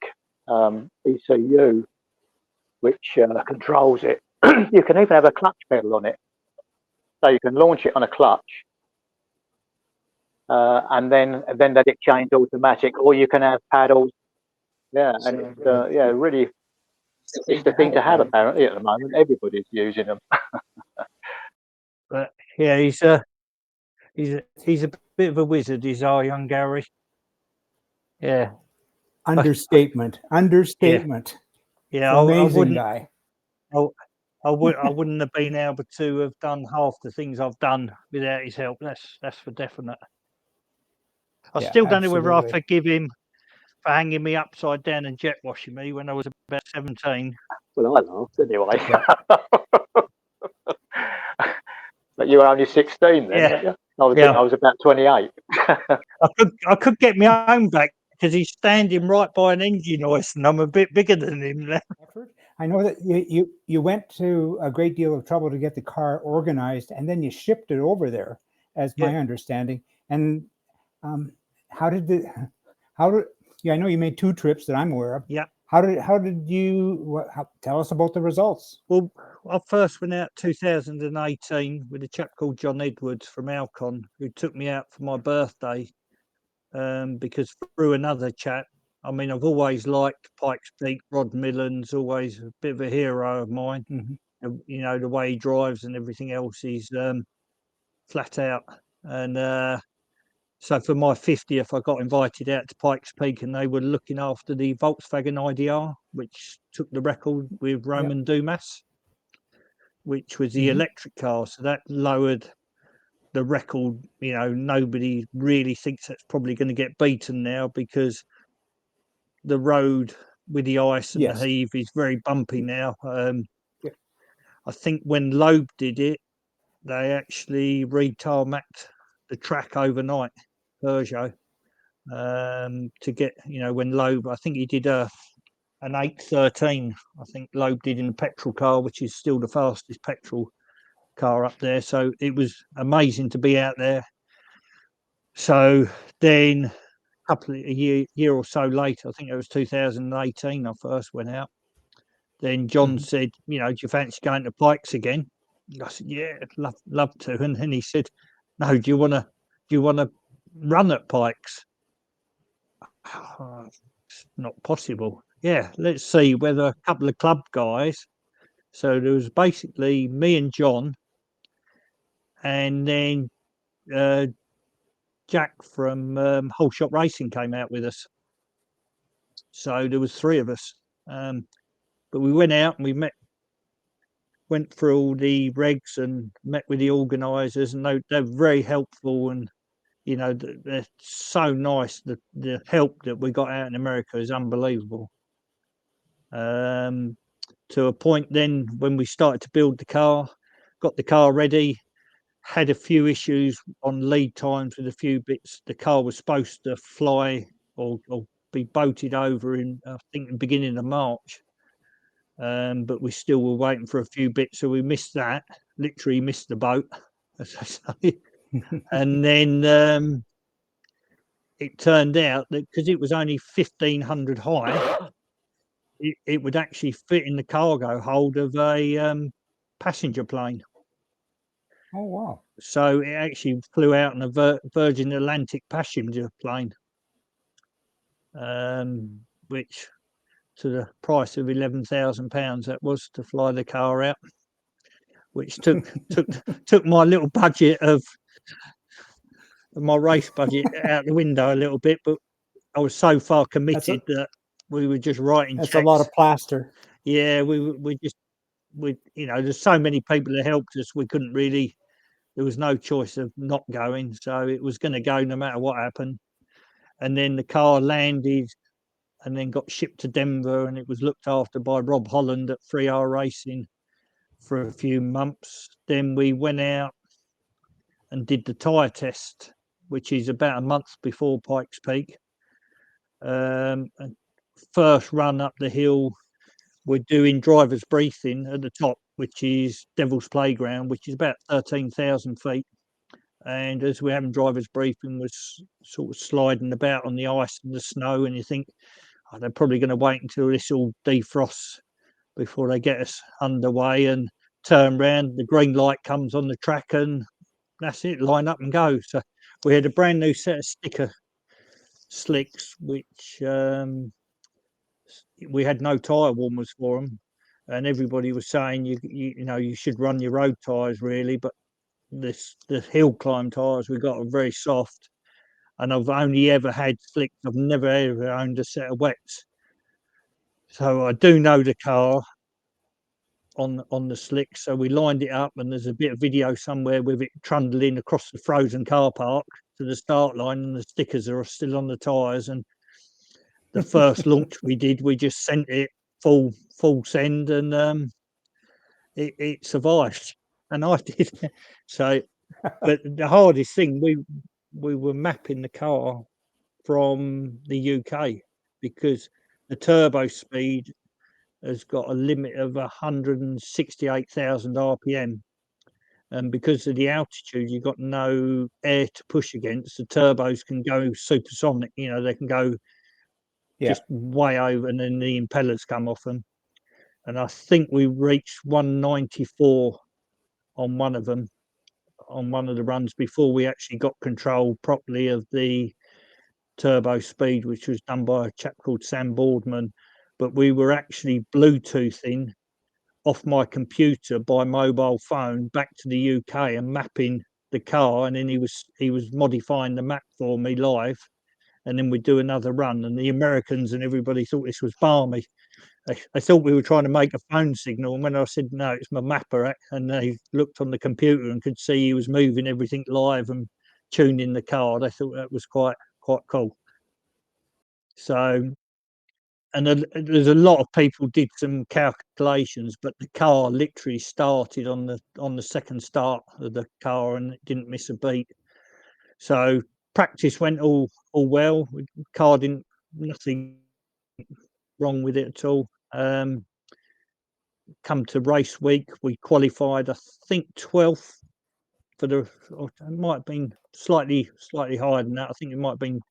ECU which controls it. You can even have a clutch pedal on it, so you can launch it on a clutch, and then let it change automatic, or you can have paddles. Yeah, and really, it's the thing to have apparently at the moment. Everybody's using them. But yeah, he's a bit of a wizard, is our young Gary. Yeah. Understatement. Yeah, Amazing guy. I wouldn't have been able to have done half the things I've done without his help. That's for definite. I still don't know whether I forgive him for hanging me upside down and jet washing me when I was about 17. Well, I laughed anyway. But you were only 16 then, weren't you? I was about 28. I could get my own back, because he's standing right by an engine hoist, and I'm a bit bigger than him now. I know that you went to a great deal of trouble to get the car organized, and then you shipped it over there, as my understanding. And how did I know you made 2 trips that I'm aware of. Yeah. How did you tell us about the results? Well, I first went out 2018 with a chap called John Edwards from Alcon, who took me out for my birthday, because through another chap, I mean, I've always liked Pikes Peak. Rod Millen's always a bit of a hero of mine. Mm-hmm. You know, the way he drives and everything else, he's flat out. And so for my 50th, I got invited out to Pikes Peak, and they were looking after the Volkswagen IDR, which took the record with Roman Dumas, which was the electric car. So that lowered the record. You know, nobody really thinks that's probably going to get beaten now, because the road with the ice and the heave is very bumpy now. I think when Loeb did it, they actually re-tarmacked the track overnight, Peugeot, to get, you know, when Loeb, I think he did an 813, I think Loeb did in a petrol car, which is still the fastest petrol car up there. So it was amazing to be out there. So then a year or so later, I think it was 2018, I first went out. Then John said, you know, do you fancy going to Pikes again? I said, yeah, I'd love to. And then he said, no, do you want to run at Pikes? It's not possible. Yeah, let's see whether a couple of club guys. So there was basically me and John, and then Jack from Whole Shop Racing came out with us. So there was 3 of us. But we went out and we went through all the regs and met with the organisers, and they're very helpful, and you know, they're so nice. The help that we got out in America is unbelievable. To a point then when we started to build the car, got the car ready, had a few issues on lead times with a few bits. The car was supposed to fly or be boated over in, I think, the beginning of March. But we still were waiting for a few bits, so we missed that. Literally missed the boat, as I say. And then it turned out that because it was only 1,500 high, it would actually fit in the cargo hold of a passenger plane. Oh wow! So it actually flew out in a Virgin Atlantic passenger plane, which, to the price of £11,000 that was to fly the car out, which took my little budget of my race budget out the window a little bit. But I was so far committed that we were just writing checks. That's a lot of plaster. Yeah, we you know, there's so many people that helped us. We couldn't really. There was no choice of not going, so it was going to go no matter what happened. And then the car landed and then got shipped to Denver, and it was looked after by Rob Holland at 3R Racing for a few months. Then we went out and did the tyre test, which is about a month before Pikes Peak. And first run up the hill, we're doing driver's briefing at the top, which is Devil's Playground, which is about 13,000 feet. And as we're having driver's briefing, was sort of sliding about on the ice and the snow, and you think, oh, they're probably going to wait until this all defrosts before they get us underway, and turn round, the green light comes on the track, and that's it, line up and go. So we had a brand new set of sticker slicks, which we had no tyre warmers for them, and everybody was saying you know you should run your road tyres really, but the hill climb tyres we got are very soft, and I've only ever had slicks. I've never ever owned a set of wets, so I do know the car on the slicks. So we lined it up, and there's a bit of video somewhere with it trundling across the frozen car park to the start line, and the stickers are still on the tyres. And the first launch we did, we just sent it full send, and it survived, and I did. So, but the hardest thing, we were mapping the car from the UK, because the turbo speed has got a limit of 168,000 RPM. And because of the altitude, you've got no air to push against. The turbos can go supersonic, you know, they can go just way over, and then the impellers come off them. And I think we reached 194 on one of them, on one of the runs, before we actually got control properly of the turbo speed, which was done by a chap called Sam Boardman. But we were actually Bluetoothing off my computer by mobile phone back to the UK and mapping the car, and then he was modifying the map for me live, and then we'd do another run. And the Americans and everybody thought this was balmy. They thought we were trying to make a phone signal, and when I said no, it's my mapper, and they looked on the computer and could see he was moving everything live and tuning the car, they thought that was quite cool. So, and there's a lot of people did some calculations, but the car literally started on the second start of the car, and it didn't miss a beat. So practice went all well. The car didn't, nothing wrong with it at all. Come to race week, we qualified, I think 12th for the, or it might have been slightly higher than that. I think it might have been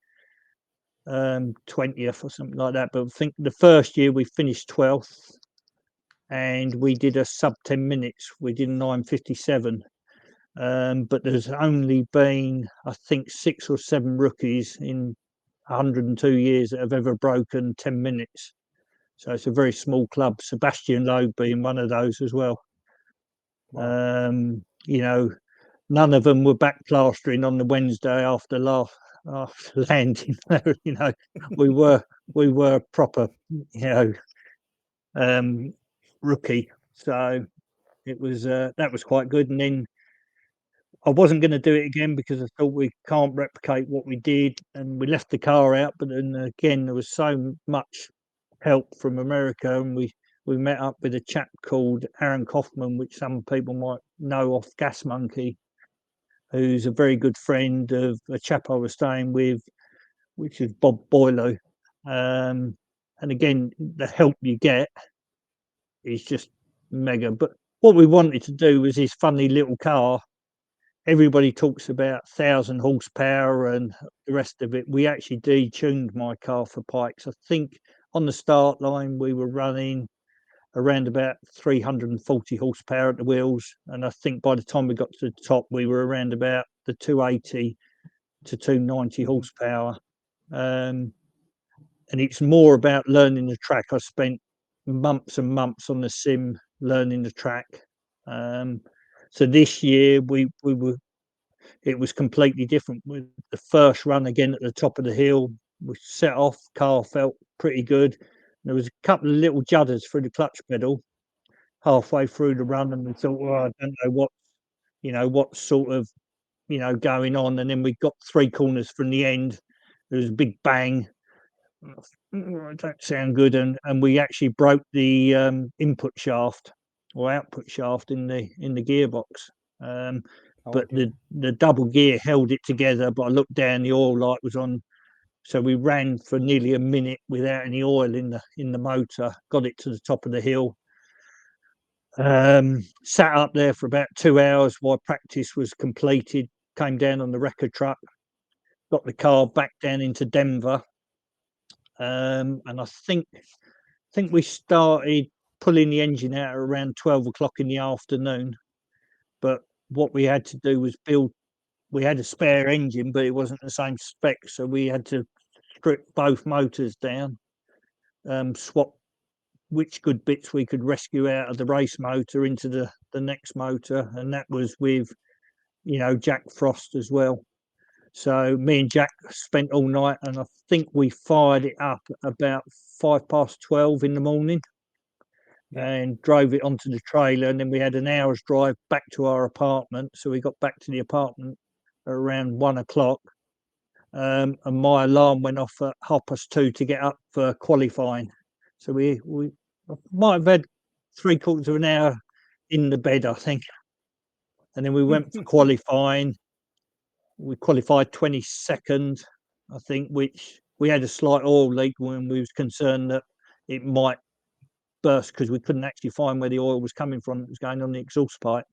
20th or something like that. But I think the first year we finished 12th, and we did a sub 10 minutes. We did a 9:57. But there's only been, I think, 6 or 7 rookies in 102 years that have ever broken 10 minutes. So it's a very small club. Sebastian Loeb being one of those as well. Wow. You know, none of them were back plastering on the Wednesday after landing. You know, we were proper, you know, rookie. So it was that was quite good. And then I wasn't going to do it again because I thought we can't replicate what we did, and we left the car out. But then again, there was so much help from America, and we met up with a chap called Aaron Kaufman, which some people might know off Gas Monkey, who's a very good friend of a chap I was staying with, which is Bob Boileau. And again, the help you get is just mega. But what we wanted to do was this funny little car. Everybody talks about 1,000 horsepower and the rest of it. We actually detuned my car for Pikes. I think on the start line we were running around about 340 horsepower at the wheels, and I think by the time we got to the top we were around about the 280 to 290 horsepower. And it's more about learning the track. I spent months and months on the sim learning the track. So this year it was completely different. With the first run again at the top of the hill, we set off, car felt pretty good. There was a couple of little judders through the clutch pedal halfway through the run, and we thought, well, I don't know what sort of, going on. And then we got 3 corners from the end. There was a big bang. It don't sound good, and we actually broke the input shaft or output shaft in the gearbox. But the double gear held it together. But I looked down, the oil light was on, so we ran for nearly a minute without any oil in the motor. Got it to the top of the hill. Sat up there for about 2 hours while practice was completed. Came down on the record truck, got the car back down into Denver, and I think we started pulling the engine out around 12 o'clock in the afternoon. But what we had to do was we had a spare engine, but it wasn't the same spec, so we had to strip both motors down, swap which good bits we could rescue out of the race motor into the next motor, and that was with Jack Frost as well. So me and Jack spent all night, and I think we fired it up about 12:05 in the morning, and drove it onto the trailer, and then we had an hour's drive back to our apartment. So we got back to the apartment around 1 o'clock, and my alarm went off at 2:30 to get up for qualifying. So we might have had 3/4 of an hour in the bed, I think. And then we went for qualifying. We qualified 22nd, I think, which we had a slight oil leak when we was concerned that it might burst because we couldn't actually find where the oil was coming from. It was going on the exhaust pipe.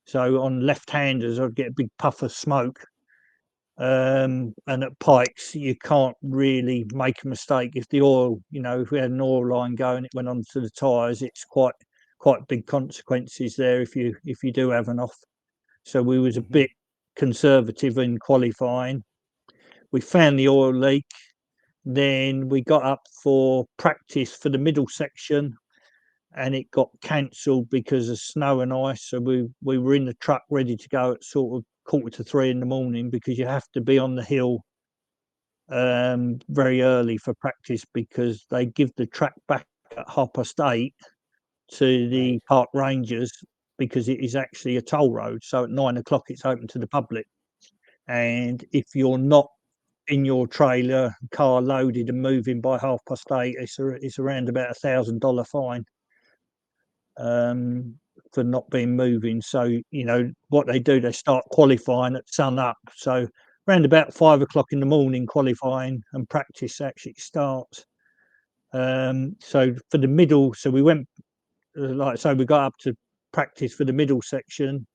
So on left-handers, I'd get a big puff of smoke. And at Pikes, you can't really make a mistake. If the oil, if we had an oil line going, it went onto the tyres, it's quite big consequences there if you do have an off. So we was a bit conservative in qualifying. We found the oil leak. Then we got up for practice for the middle section, and it got cancelled because of snow and ice. So we were in the truck ready to go at sort of 2:45 in the morning, because you have to be on the hill very early for practice, because they give the track back at 8:30 to the park rangers, because it is actually a toll road. So at 9 o'clock it's open to the public, and if you're not in your trailer, car loaded and moving by 8:30, it's around about $1,000 fine for not being moving. So what they do, they start qualifying at sun up. So around about 5 o'clock in the morning, qualifying and practice actually starts. So for the middle, so we went we got up to practice for the middle section,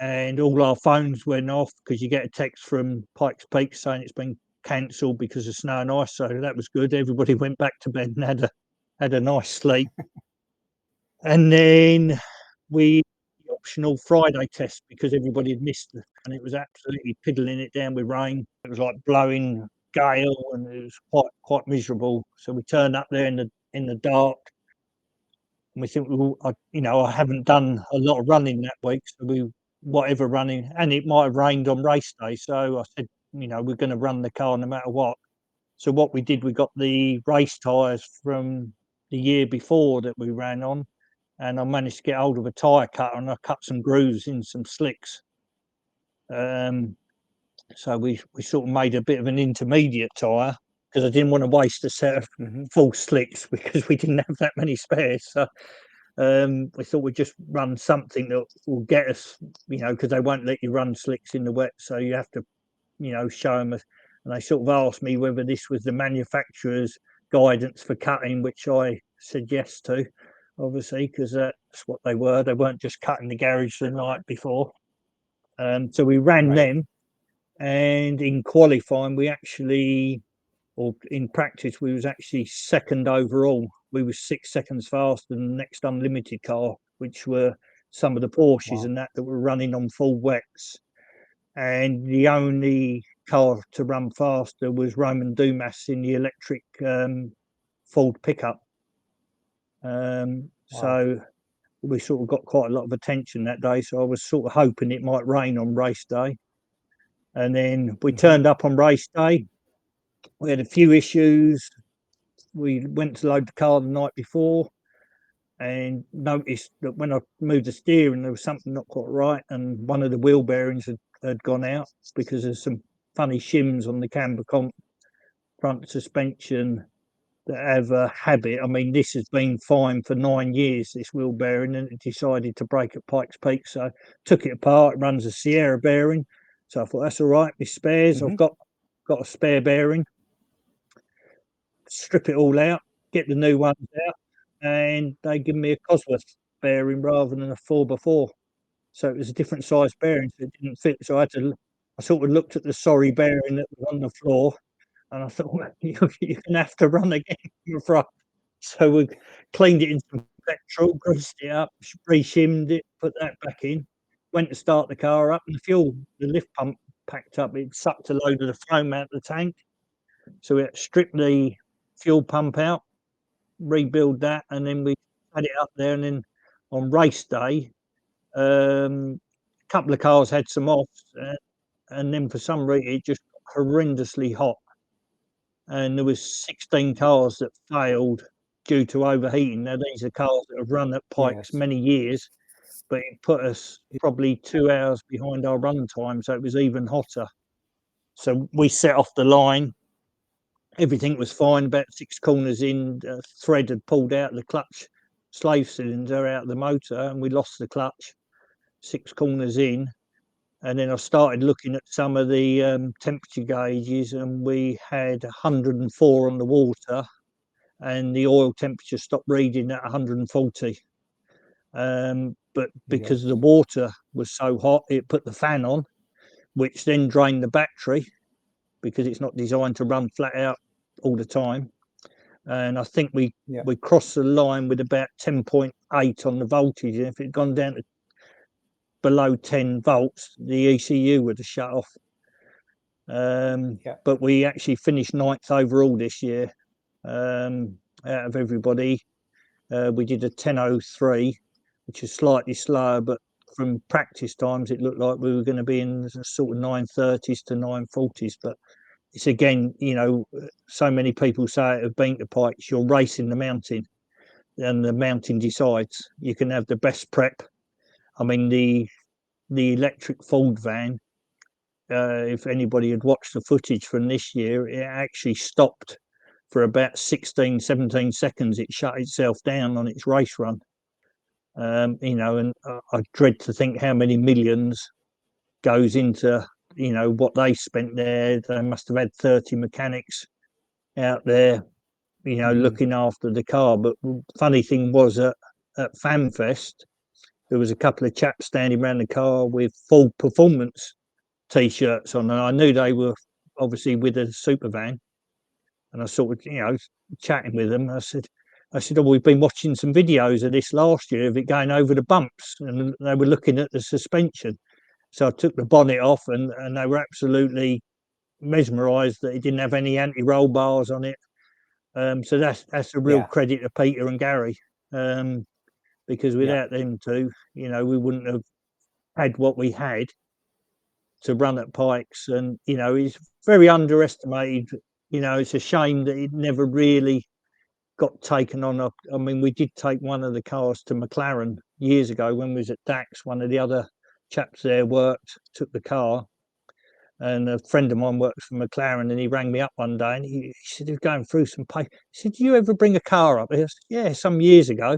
and all our phones went off because you get a text from Pikes Peak saying it's been cancelled because of snow and ice. So that was good. Everybody went back to bed and had a nice sleep. And then we optional Friday test, because everybody had missed it, and it was absolutely piddling it down with rain. It was like blowing gale, and it was quite miserable. So we turned up there in the dark, and we think, I haven't done a lot of running that week, so whatever running, and it might have rained on race day. So I said, we're going to run the car no matter what. So what we did, we got the race tyres from the year before that we ran on, and I managed to get hold of a tyre cutter, and I cut some grooves in some slicks. So we sort of made a bit of an intermediate tyre, because I didn't want to waste a set of full slicks, because we didn't have that many spares. So we thought we'd just run something that will get us, because they won't let you run slicks in the wet. So you have to, show them. And they sort of asked me whether this was the manufacturer's guidance for cutting, which I said yes to, obviously, because that's what they were. They weren't just cutting the garage the night before. So we ran them, and in qualifying, in practice, we was actually second overall. We were 6 seconds faster than the next unlimited car, which were some of the Porsches and that were running on full wets. And the only car to run faster was Roman Dumas in the electric Ford pickup. So we sort of got quite a lot of attention that day. So I was sort of hoping it might rain on race day. And then we turned up on race day. We had a few issues. We went to load the car the night before, and noticed that when I moved the steering, there was something not quite right, and one of the wheel bearings had gone out, because there's some funny shims on the camber front suspension that have a habit. I mean, this has been fine for 9 years, this wheel bearing, and it decided to break at Pikes Peak. So I took it apart. It runs a Sierra bearing. So I thought, that's all right, my spares. I've got a spare bearing. Strip it all out, get the new ones out, and they give me a Cosworth bearing rather than a 4x4. So it was a different size bearing, so it didn't fit. So I sort of looked at the sorry bearing that was on the floor, and I thought, well, you're going to have to run again, I'm afraid. So we cleaned it in some petrol, greased it up, re-shimmed it, put that back in, went to start the car up, and the lift pump packed up. It sucked a load of the foam out of the tank. So we stripped the fuel pump out, rebuild that, and then we had it up there. And then on race day, a couple of cars had some offs, and then for some reason it just got horrendously hot, and there was 16 cars that failed due to overheating. Now these are cars that have run at Pikes many years, but it put us probably 2 hours behind our run time, so it was even hotter. So we set off the line. Everything was fine. About 6 corners in, thread had pulled out the clutch slave cylinder out of the motor, and we lost the clutch 6 corners in. And then I started looking at some of the temperature gauges, and we had 104 on the water and the oil temperature stopped reading at 140. But because the water was so hot, it put the fan on, which then drained the battery because it's not designed to run flat out all the time. And I think we crossed the line with about 10.8 on the voltage. And if it had gone down to below 10 volts, the ECU would have shut off. But we actually finished 9th overall this year. Out of everybody, we did a 10:03, which is slightly slower, but from practice times it looked like we were going to be in the sort of 9:30s to 9:40s. But it's, again, you know, so many people say it have been to Pikes, you're racing the mountain and the mountain decides. You can have the best prep. I mean, the electric Ford van, if anybody had watched the footage from this year, it actually stopped for about 16, 17 seconds. It shut itself down on its race run. You know, and I dread to think how many millions goes into, you know, what they spent there. They must have had 30 mechanics out there, you know, looking after the car. But funny thing was, at FanFest, there was a couple of chaps standing around the car with full performance T-shirts on, and I knew they were obviously with a super van. And I sort of, you know, chatting with them. I said, oh, we've been watching some videos of this last year of it going over the bumps, and they were looking at the suspension. So I took the bonnet off, and they were absolutely mesmerised that it didn't have any anti-roll bars on it. So that's a real credit to Peter and Gary, because without them two, you know, we wouldn't have had what we had to run at Pikes. And, you know, he's very underestimated. You know, it's a shame that it never really got taken on. I mean, we did take one of the cars to McLaren years ago when we was at DAX. One of the other chaps there took the car, and a friend of mine works for McLaren, and he rang me up one day and he said he was going through some paper. He said, do you ever bring a car up? I said, yeah, some years ago.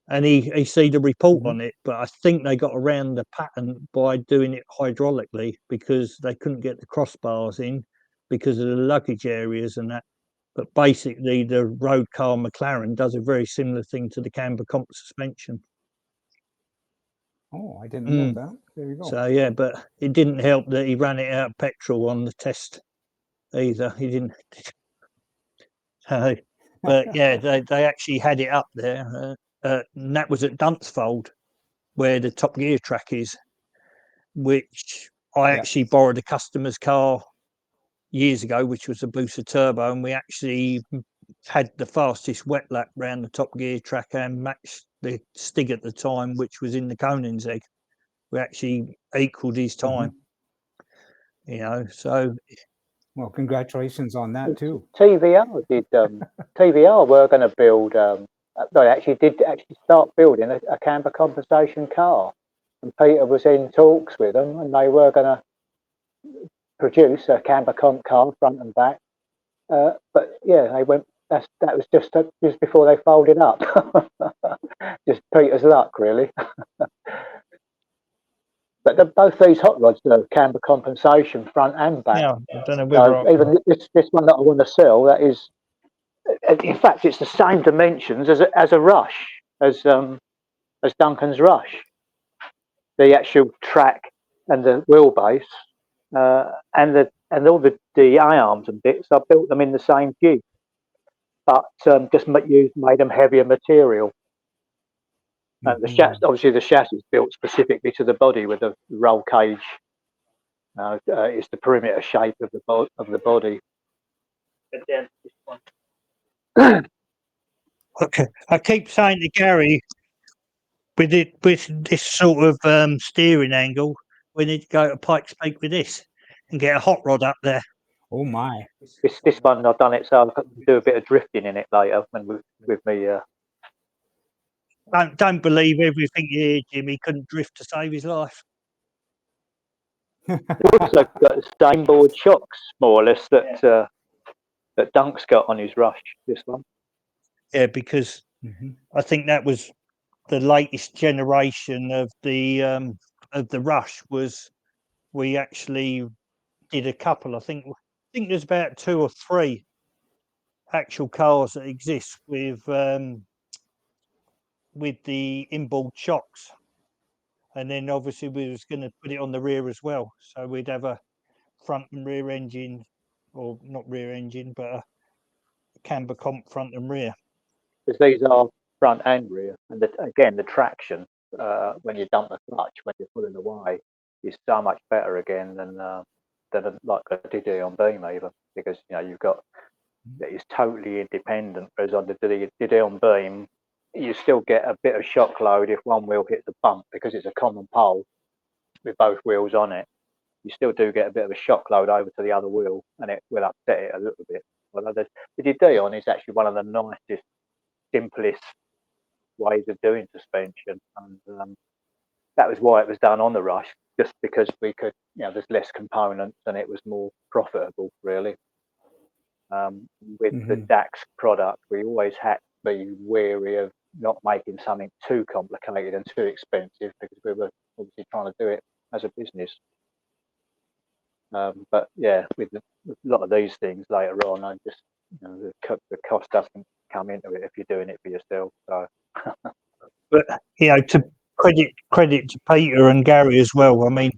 And he see the report on it, but I think they got around the patent by doing it hydraulically because they couldn't get the crossbars in because of the luggage areas and that. But basically, the road car McLaren does a very similar thing to the camber comp suspension. Oh, I didn't know that. There you go. So yeah, but it didn't help that he ran it out of petrol on the test either. He didn't. But yeah, they actually had it up there, and that was at Dunsfold, where the Top Gear track is, which I actually borrowed a customer's car years ago, which was a Busa Turbo, and we actually had the fastest wet lap round the Top Gear track and matched the Stig at the time, which was in the Koenigsegg. We actually equalled his time. You know, so well, congratulations on that too. TVR did. TVR were going to build. They actually did start building a camber compensation car, and Peter was in talks with them, and they were going to produce a camber comp car front and back. But yeah, they went. That was just before they folded up. Just Peter's luck, really. But both these hot rods are camber compensation front and back. Yeah, I don't know whether even this one that I want to sell, that is, in fact, it's the same dimensions as a Rush, as Duncan's Rush. The actual track and the wheelbase, and all the I-arms and bits, I built them in the same jig, but just made them heavier material. And the chassis, obviously, the chassis is built specifically to the body with a roll cage. It's the perimeter shape of the body. Okay, I keep saying to Gary, with this sort of steering angle, we need to go to Pikes Peak with this and get a hot rod up there. Oh my! This one I've done it so I can do a bit of drifting in it later when with me. Don't believe everything you hear, Jim. He couldn't drift to save his life. Also got the same board shocks, more or less, that Dunk's got on his Rush. This one. Yeah, because I think that was the latest generation of the Rush. Was we actually did a couple? I think there's about 2 or 3 actual cars that exist with the inboard shocks, and then obviously we was going to put it on the rear as well, so we'd have a front and rear engine, or not rear engine, but a camber comp front and rear. Because these are front and rear, and again the traction when you dump the clutch when you're pulling away is so much better again than like a DD on beam even, because you've got it's totally independent. Whereas on the DD on beam, you still get a bit of shock load if one wheel hits a bump, because it's a common pole with both wheels on it. You still do get a bit of a shock load over to the other wheel, and it will upset it a little bit. Well, the DD on is actually one of the nicest, simplest ways of doing suspension, and that was why it was done on the Rush, just because we could, there's less components and it was more profitable, really. With the DAX product, we always had to be wary of not making something too complicated and too expensive, because we were obviously trying to do it as a business. But yeah, with a lot of these things later on, I just the cost doesn't come into it if you're doing it for yourself. So, but to credit to Peter and Gary as well. I mean,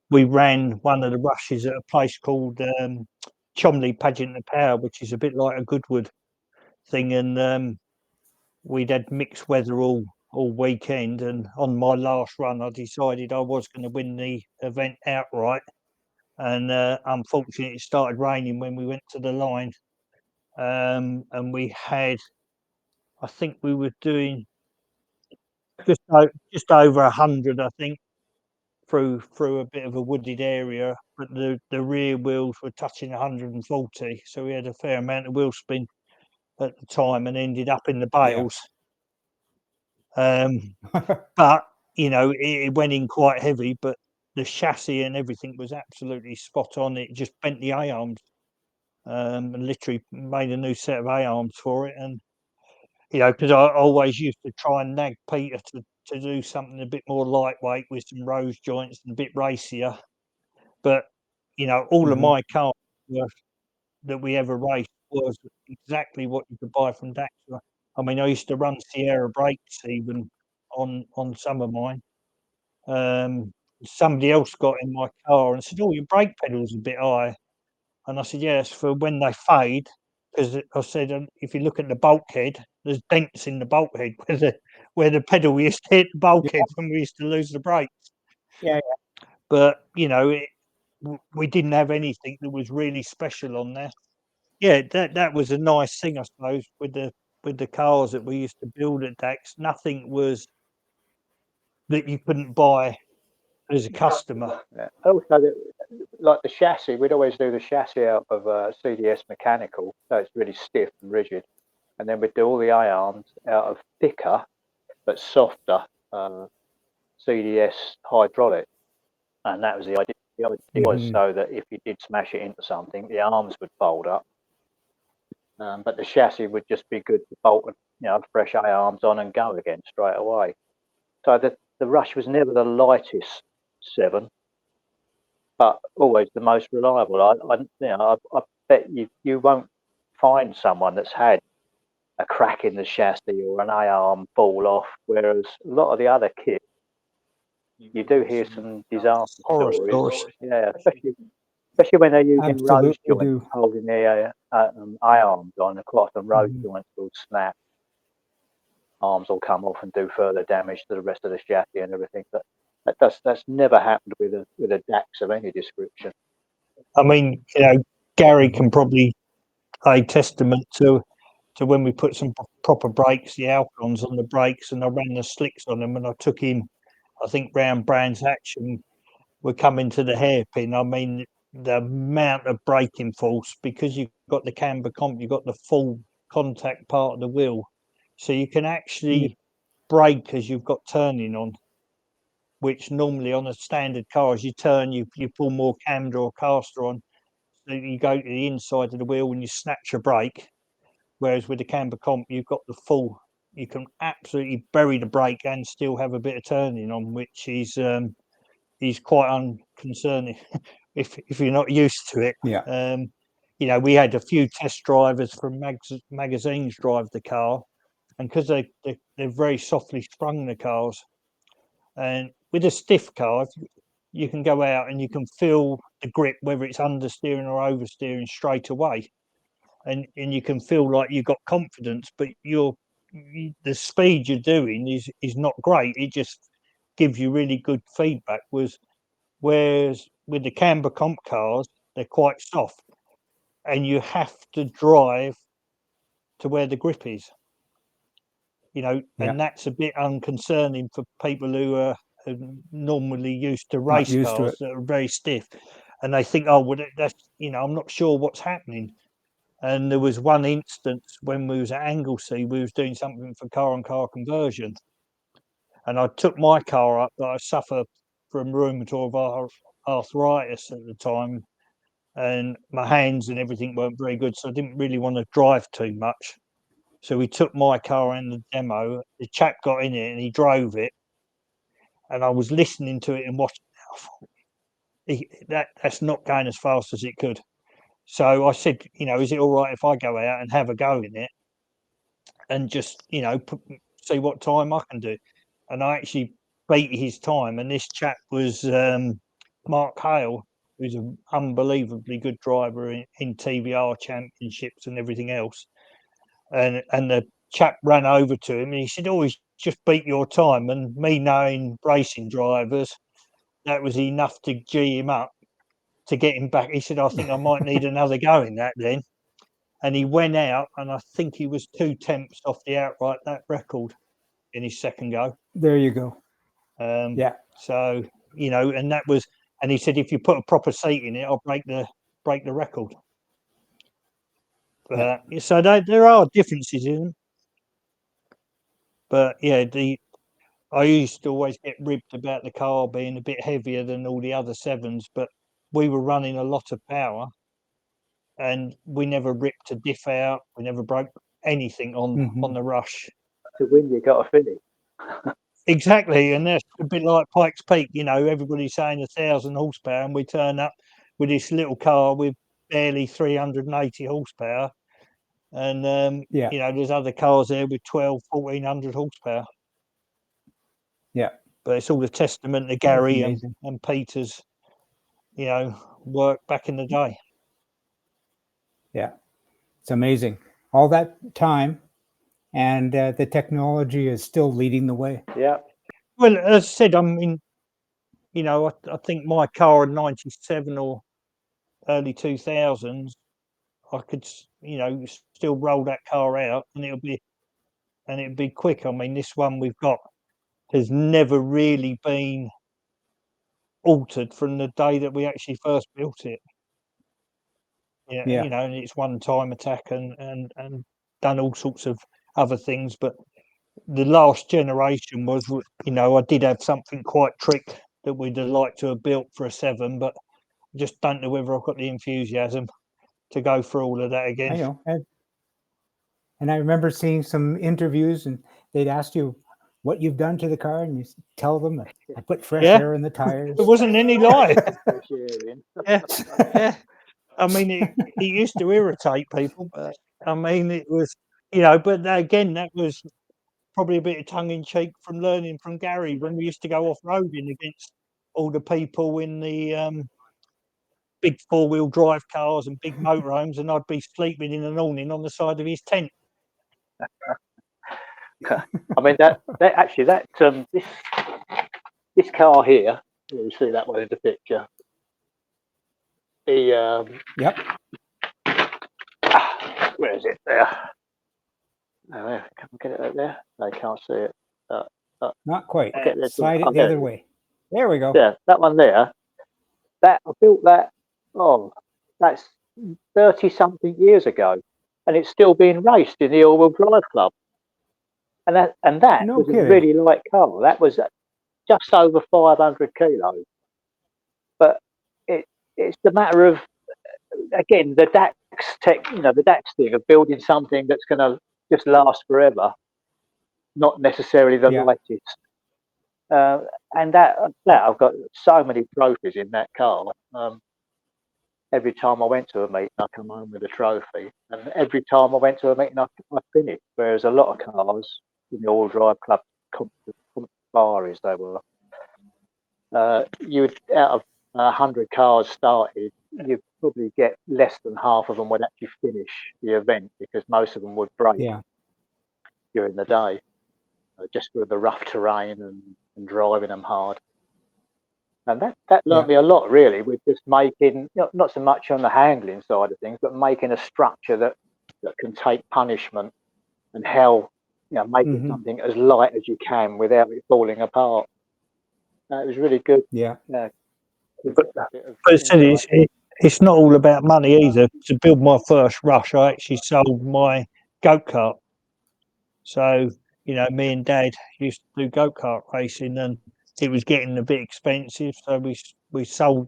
we ran one of the Rushes at a place called Cholmondeley Pageant of Power, which is a bit like a Goodwood thing, and we'd had mixed weather all weekend. And on my last run, I decided I was going to win the event outright. And unfortunately, it started raining when we went to the line, and we had, I think we were doing just over 100, I think, through a bit of a wooded area, but the rear wheels were touching 140, so we had a fair amount of wheel spin at the time and ended up in the bales. But it went in quite heavy, but the chassis and everything was absolutely spot on. It just bent the A-arms, and literally made a new set of A-arms for it. And because I always used to try and nag Peter to do something a bit more lightweight with some rose joints and a bit racier. But all of my cars that we ever raced was exactly what you could buy from DAX. I mean, I used to run Sierra brakes even on some of mine. Somebody else got in my car and said, "Oh, your brake pedal's a bit high." And I said, "Yes, for when they fade." Because I said, if you look at the bulkhead, there's dents in the bulkhead where the pedal used to hit the bulkhead when we used to lose the brakes. Yeah. But we didn't have anything that was really special on there. Yeah, that was a nice thing, I suppose, with the cars that we used to build at DAX. Nothing was that you couldn't buy as a customer. Yeah. Also, like the chassis, we'd always do the chassis out of CDS mechanical, so it's really stiff and rigid, and then we'd do all the A-arms out of thicker but softer CDS hydraulic, and that was the idea. The idea was so that if you did smash it into something, the arms would fold up, but the chassis would just be good to bolt, fresh A-arms on and go again straight away. So the Rush was never the lightest 7, but always the most reliable. I bet you won't find someone that's had a crack in the chassis or an A-arm fall off, whereas a lot of the other kit, you do hear some disaster stories. Yeah, especially when they're using rose joints holding their A-arms on. Quite often rose joints will snap, arms will come off and do further damage to the rest of the chassis and everything. But that's never happened with a DAX of any description. I mean, Gary can probably pay testament to when we put some proper brakes, the Alcons on the brakes, and I ran the slicks on them, and I took him, I think, round Brands Hatch, and we're coming to the hairpin. I mean, the amount of braking force, because you've got the camber comp, you've got the full contact part of the wheel, so you can actually brake as you've got turning on, which normally on a standard car, as you turn, you pull more camber or caster on, so you go to the inside of the wheel when you snatch your brake. Whereas with the camber comp, you've got the full, you can absolutely bury the brake and still have a bit of turning on, which is quite unconcerning if you're not used to it. Yeah. you know, we had a few test drivers from magazines drive the car, and because they're very softly sprung, the cars, and with a stiff car, you can go out and you can feel the grip, whether it's understeering or oversteering, straight away, and you can feel like you've got confidence, but the speed you're doing is not great. It just gives you really good feedback. Whereas with the camber comp cars, they're quite soft, and you have to drive to where the grip is, you know, Yeah. and that's a bit unconcerning for people who are normally used to Not race used to cars it. that are very stiff, and they think, oh, well, that's, you know, I'm not sure what's happening. And there was one instance when we was at Anglesey, we was doing something for car-on-car conversion, and I took my car up, but I suffer from rheumatoid arthritis at the time, and my hands and everything weren't very good, so I didn't really want to drive too much. So we took my car in the demo. The chap got in it and he drove it, and I was listening to it and watching. That's not going as fast as it could. So I said, you know, is it all right if I go out and have a go in it and just, you know, see what time I can do? And I actually beat his time. And this chap was Mark Hale, who's an unbelievably good driver in TVR championships and everything else. And the chap ran over to him and he said, oh, he's just beat your time. And me knowing racing drivers, that was enough to G him up to get him back. He said, I think I might need another go in that then. And he went out, and I think he was 2/10 off the outright lap record in his second go. There you go. Yeah. So, you know, and that was, and he said, if you put a proper seat in it, I'll break the record. So there are differences in them. But yeah, I used to always get ribbed about the car being a bit heavier than all the other sevens, but we were running a lot of power, and we never ripped a diff out. We never broke anything on the Rush. To win, you got to finish. Exactly, and that's a bit like Pikes Peak. You know, everybody's saying 1,000 horsepower, and we turn up with this little car with barely 380 horsepower. And you know, there's other cars there with 1,200-1,400 horsepower. Yeah, but it's all a testament to Gary and Peter's, you know, work back in the day. Yeah, it's amazing. All that time, and the technology is still leading the way. Yeah. Well, as I said, I mean, you know, I think my car in '97 or early 2000s, I could, you know, still roll that car out, and it'd be quick. I mean, this one we've got has never really been altered from the day that we actually first built it. Yeah. You know, and it's one-time attack and done all sorts of other things. But the last generation was, you know, I did have something quite trick that we'd have liked to have built for a 7, but just don't know whether I've got the enthusiasm to go through all of that again. I know. And I remember seeing some interviews, and they'd ask you what you've done to the car, and you tell them that I put fresh air in the tires. There wasn't any lie. Fresh air in. Yeah. I mean, it used to irritate people, but I mean, it was, you know, but again, that was probably a bit of tongue in cheek from learning from Gary when we used to go off-roading against all the people in the big 4-wheel drive cars and big motorhomes, and I'd be sleeping in an awning on the side of his tent. I mean, this car here, you see that one in the picture. Yep. Where is it? There. Oh, can I get it out there? I can't see it. Not quite. Okay, Slide it the other way. There we go. Yeah, that one there. That I built that. Oh, that's 30-something years ago, and it's still being raced in the all-wheel drive club. And that No was kidding. a really light car. That was just over 500 kilos. But it's the matter of, again, the DAX tech, you know, the DAX thing of building something that's going to just last forever, not necessarily the lightest. And that I've got so many trophies in that car. every time I went to a meeting, I come home with a trophy, and every time I went to a meeting, I finished. Whereas a lot of cars in the all drive club, bar as they were, you would, out of 100 cars started, you'd probably get less than half of them would actually finish the event, because most of them would break during the day, just with the rough terrain and driving them hard. And that learnt me a lot, really, with just making, not so much on the handling side of things, but making a structure that can take punishment, and how, making something as light as you can without it falling apart. It was really good. But it's not all about money either. To build my first Rush, I actually sold my go-kart. So, me and Dad used to do go-kart racing, and it was getting a bit expensive. So we sold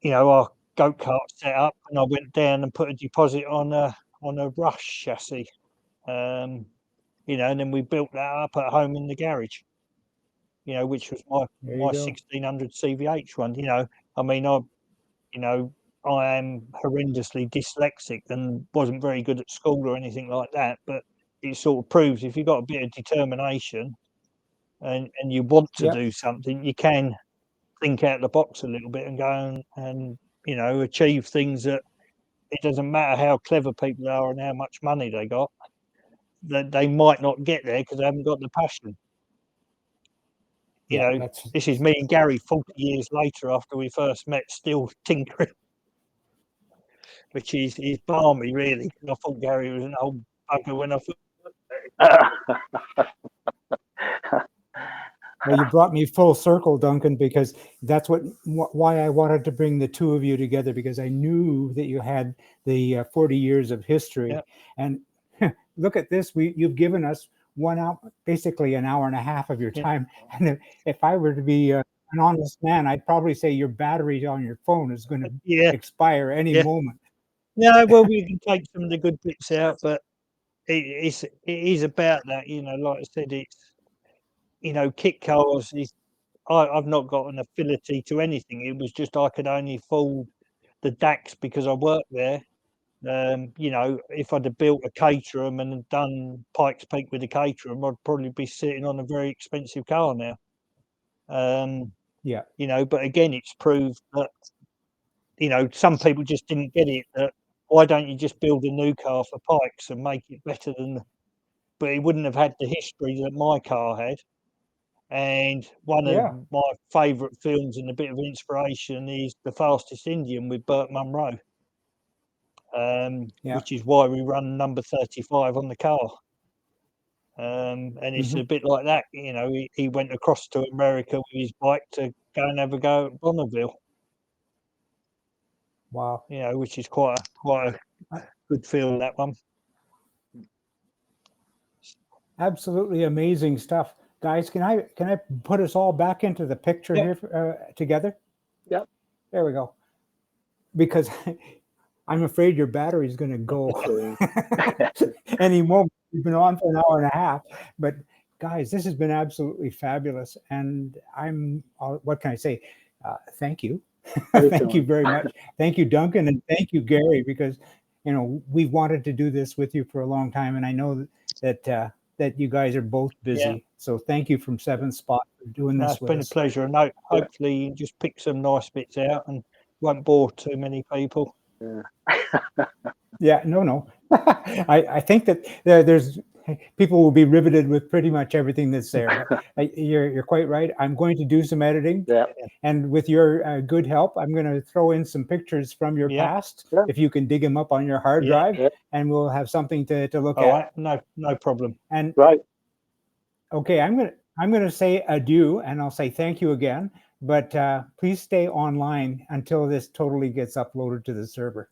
our go-kart setup, and I went down and put a deposit on a Rush chassis. And then we built that up at home in the garage. Which was my 1600 CVH one. I mean, I am horrendously dyslexic and wasn't very good at school or anything like that, but it sort of proves if you've got a bit of determination and you want to do something, you can think out of the box a little bit and go and achieve things that it doesn't matter how clever people are and how much money they got, that they might not get there because they haven't got the passion. This is me and Gary 40 years later after we first met, still tinkering, which is balmy, really. I thought Gary was an old bugger when I thought. Well, you brought me full circle, Duncan, because that's why I wanted to bring the two of you together, because I knew that you had the 40 years of history. And look at this, you've given us 1 hour, basically an hour and a half of your time. And if I were to be an honest man, I'd probably say your battery on your phone is going to expire any moment. No, well, we can take some of the good bits out, but it is about that, like I said, it's, kit cars is, I've not got an affinity to anything. It was just I could only afford the DAX because I worked there. If I'd have built a Caterham and done Pikes Peak with a Caterham, I'd probably be sitting on a very expensive car now. But again, it's proved that, some people just didn't get it, that why don't you just build a new car for Pikes and make it better than, but it wouldn't have had the history that my car had. And one of my favourite films and a bit of inspiration is The Fastest Indian with Burt Munro. Which is why we run number 35 on the car. And it's a bit like that, he went across to America with his bike to go and have a go at Bonneville. Wow. Which is quite a good feel, that one. Absolutely amazing stuff. Guys, can I put us all back into the picture here together? Yep. There we go. Because I'm afraid your battery is going to go any moment. We've been on for an hour and a half, but guys, this has been absolutely fabulous. And what can I say? Thank you. Thank you very much. Thank you, Duncan. And thank you, Gary, because, we've wanted to do this with you for a long time. And I know that you guys are both busy. So thank you from Seventh Spot for doing this with us. It's been a pleasure. And hopefully you just pick some nice bits out and won't bore too many people. No. I think that there's people will be riveted with pretty much everything that's there. You're quite right. I'm going to do some editing, and with your good help, I'm going to throw in some pictures from your past. If you can dig them up on your hard drive, and we'll have something to look at. Right. No problem. And okay, I'm going to say adieu, and I'll say thank you again. But please stay online until this totally gets uploaded to the server.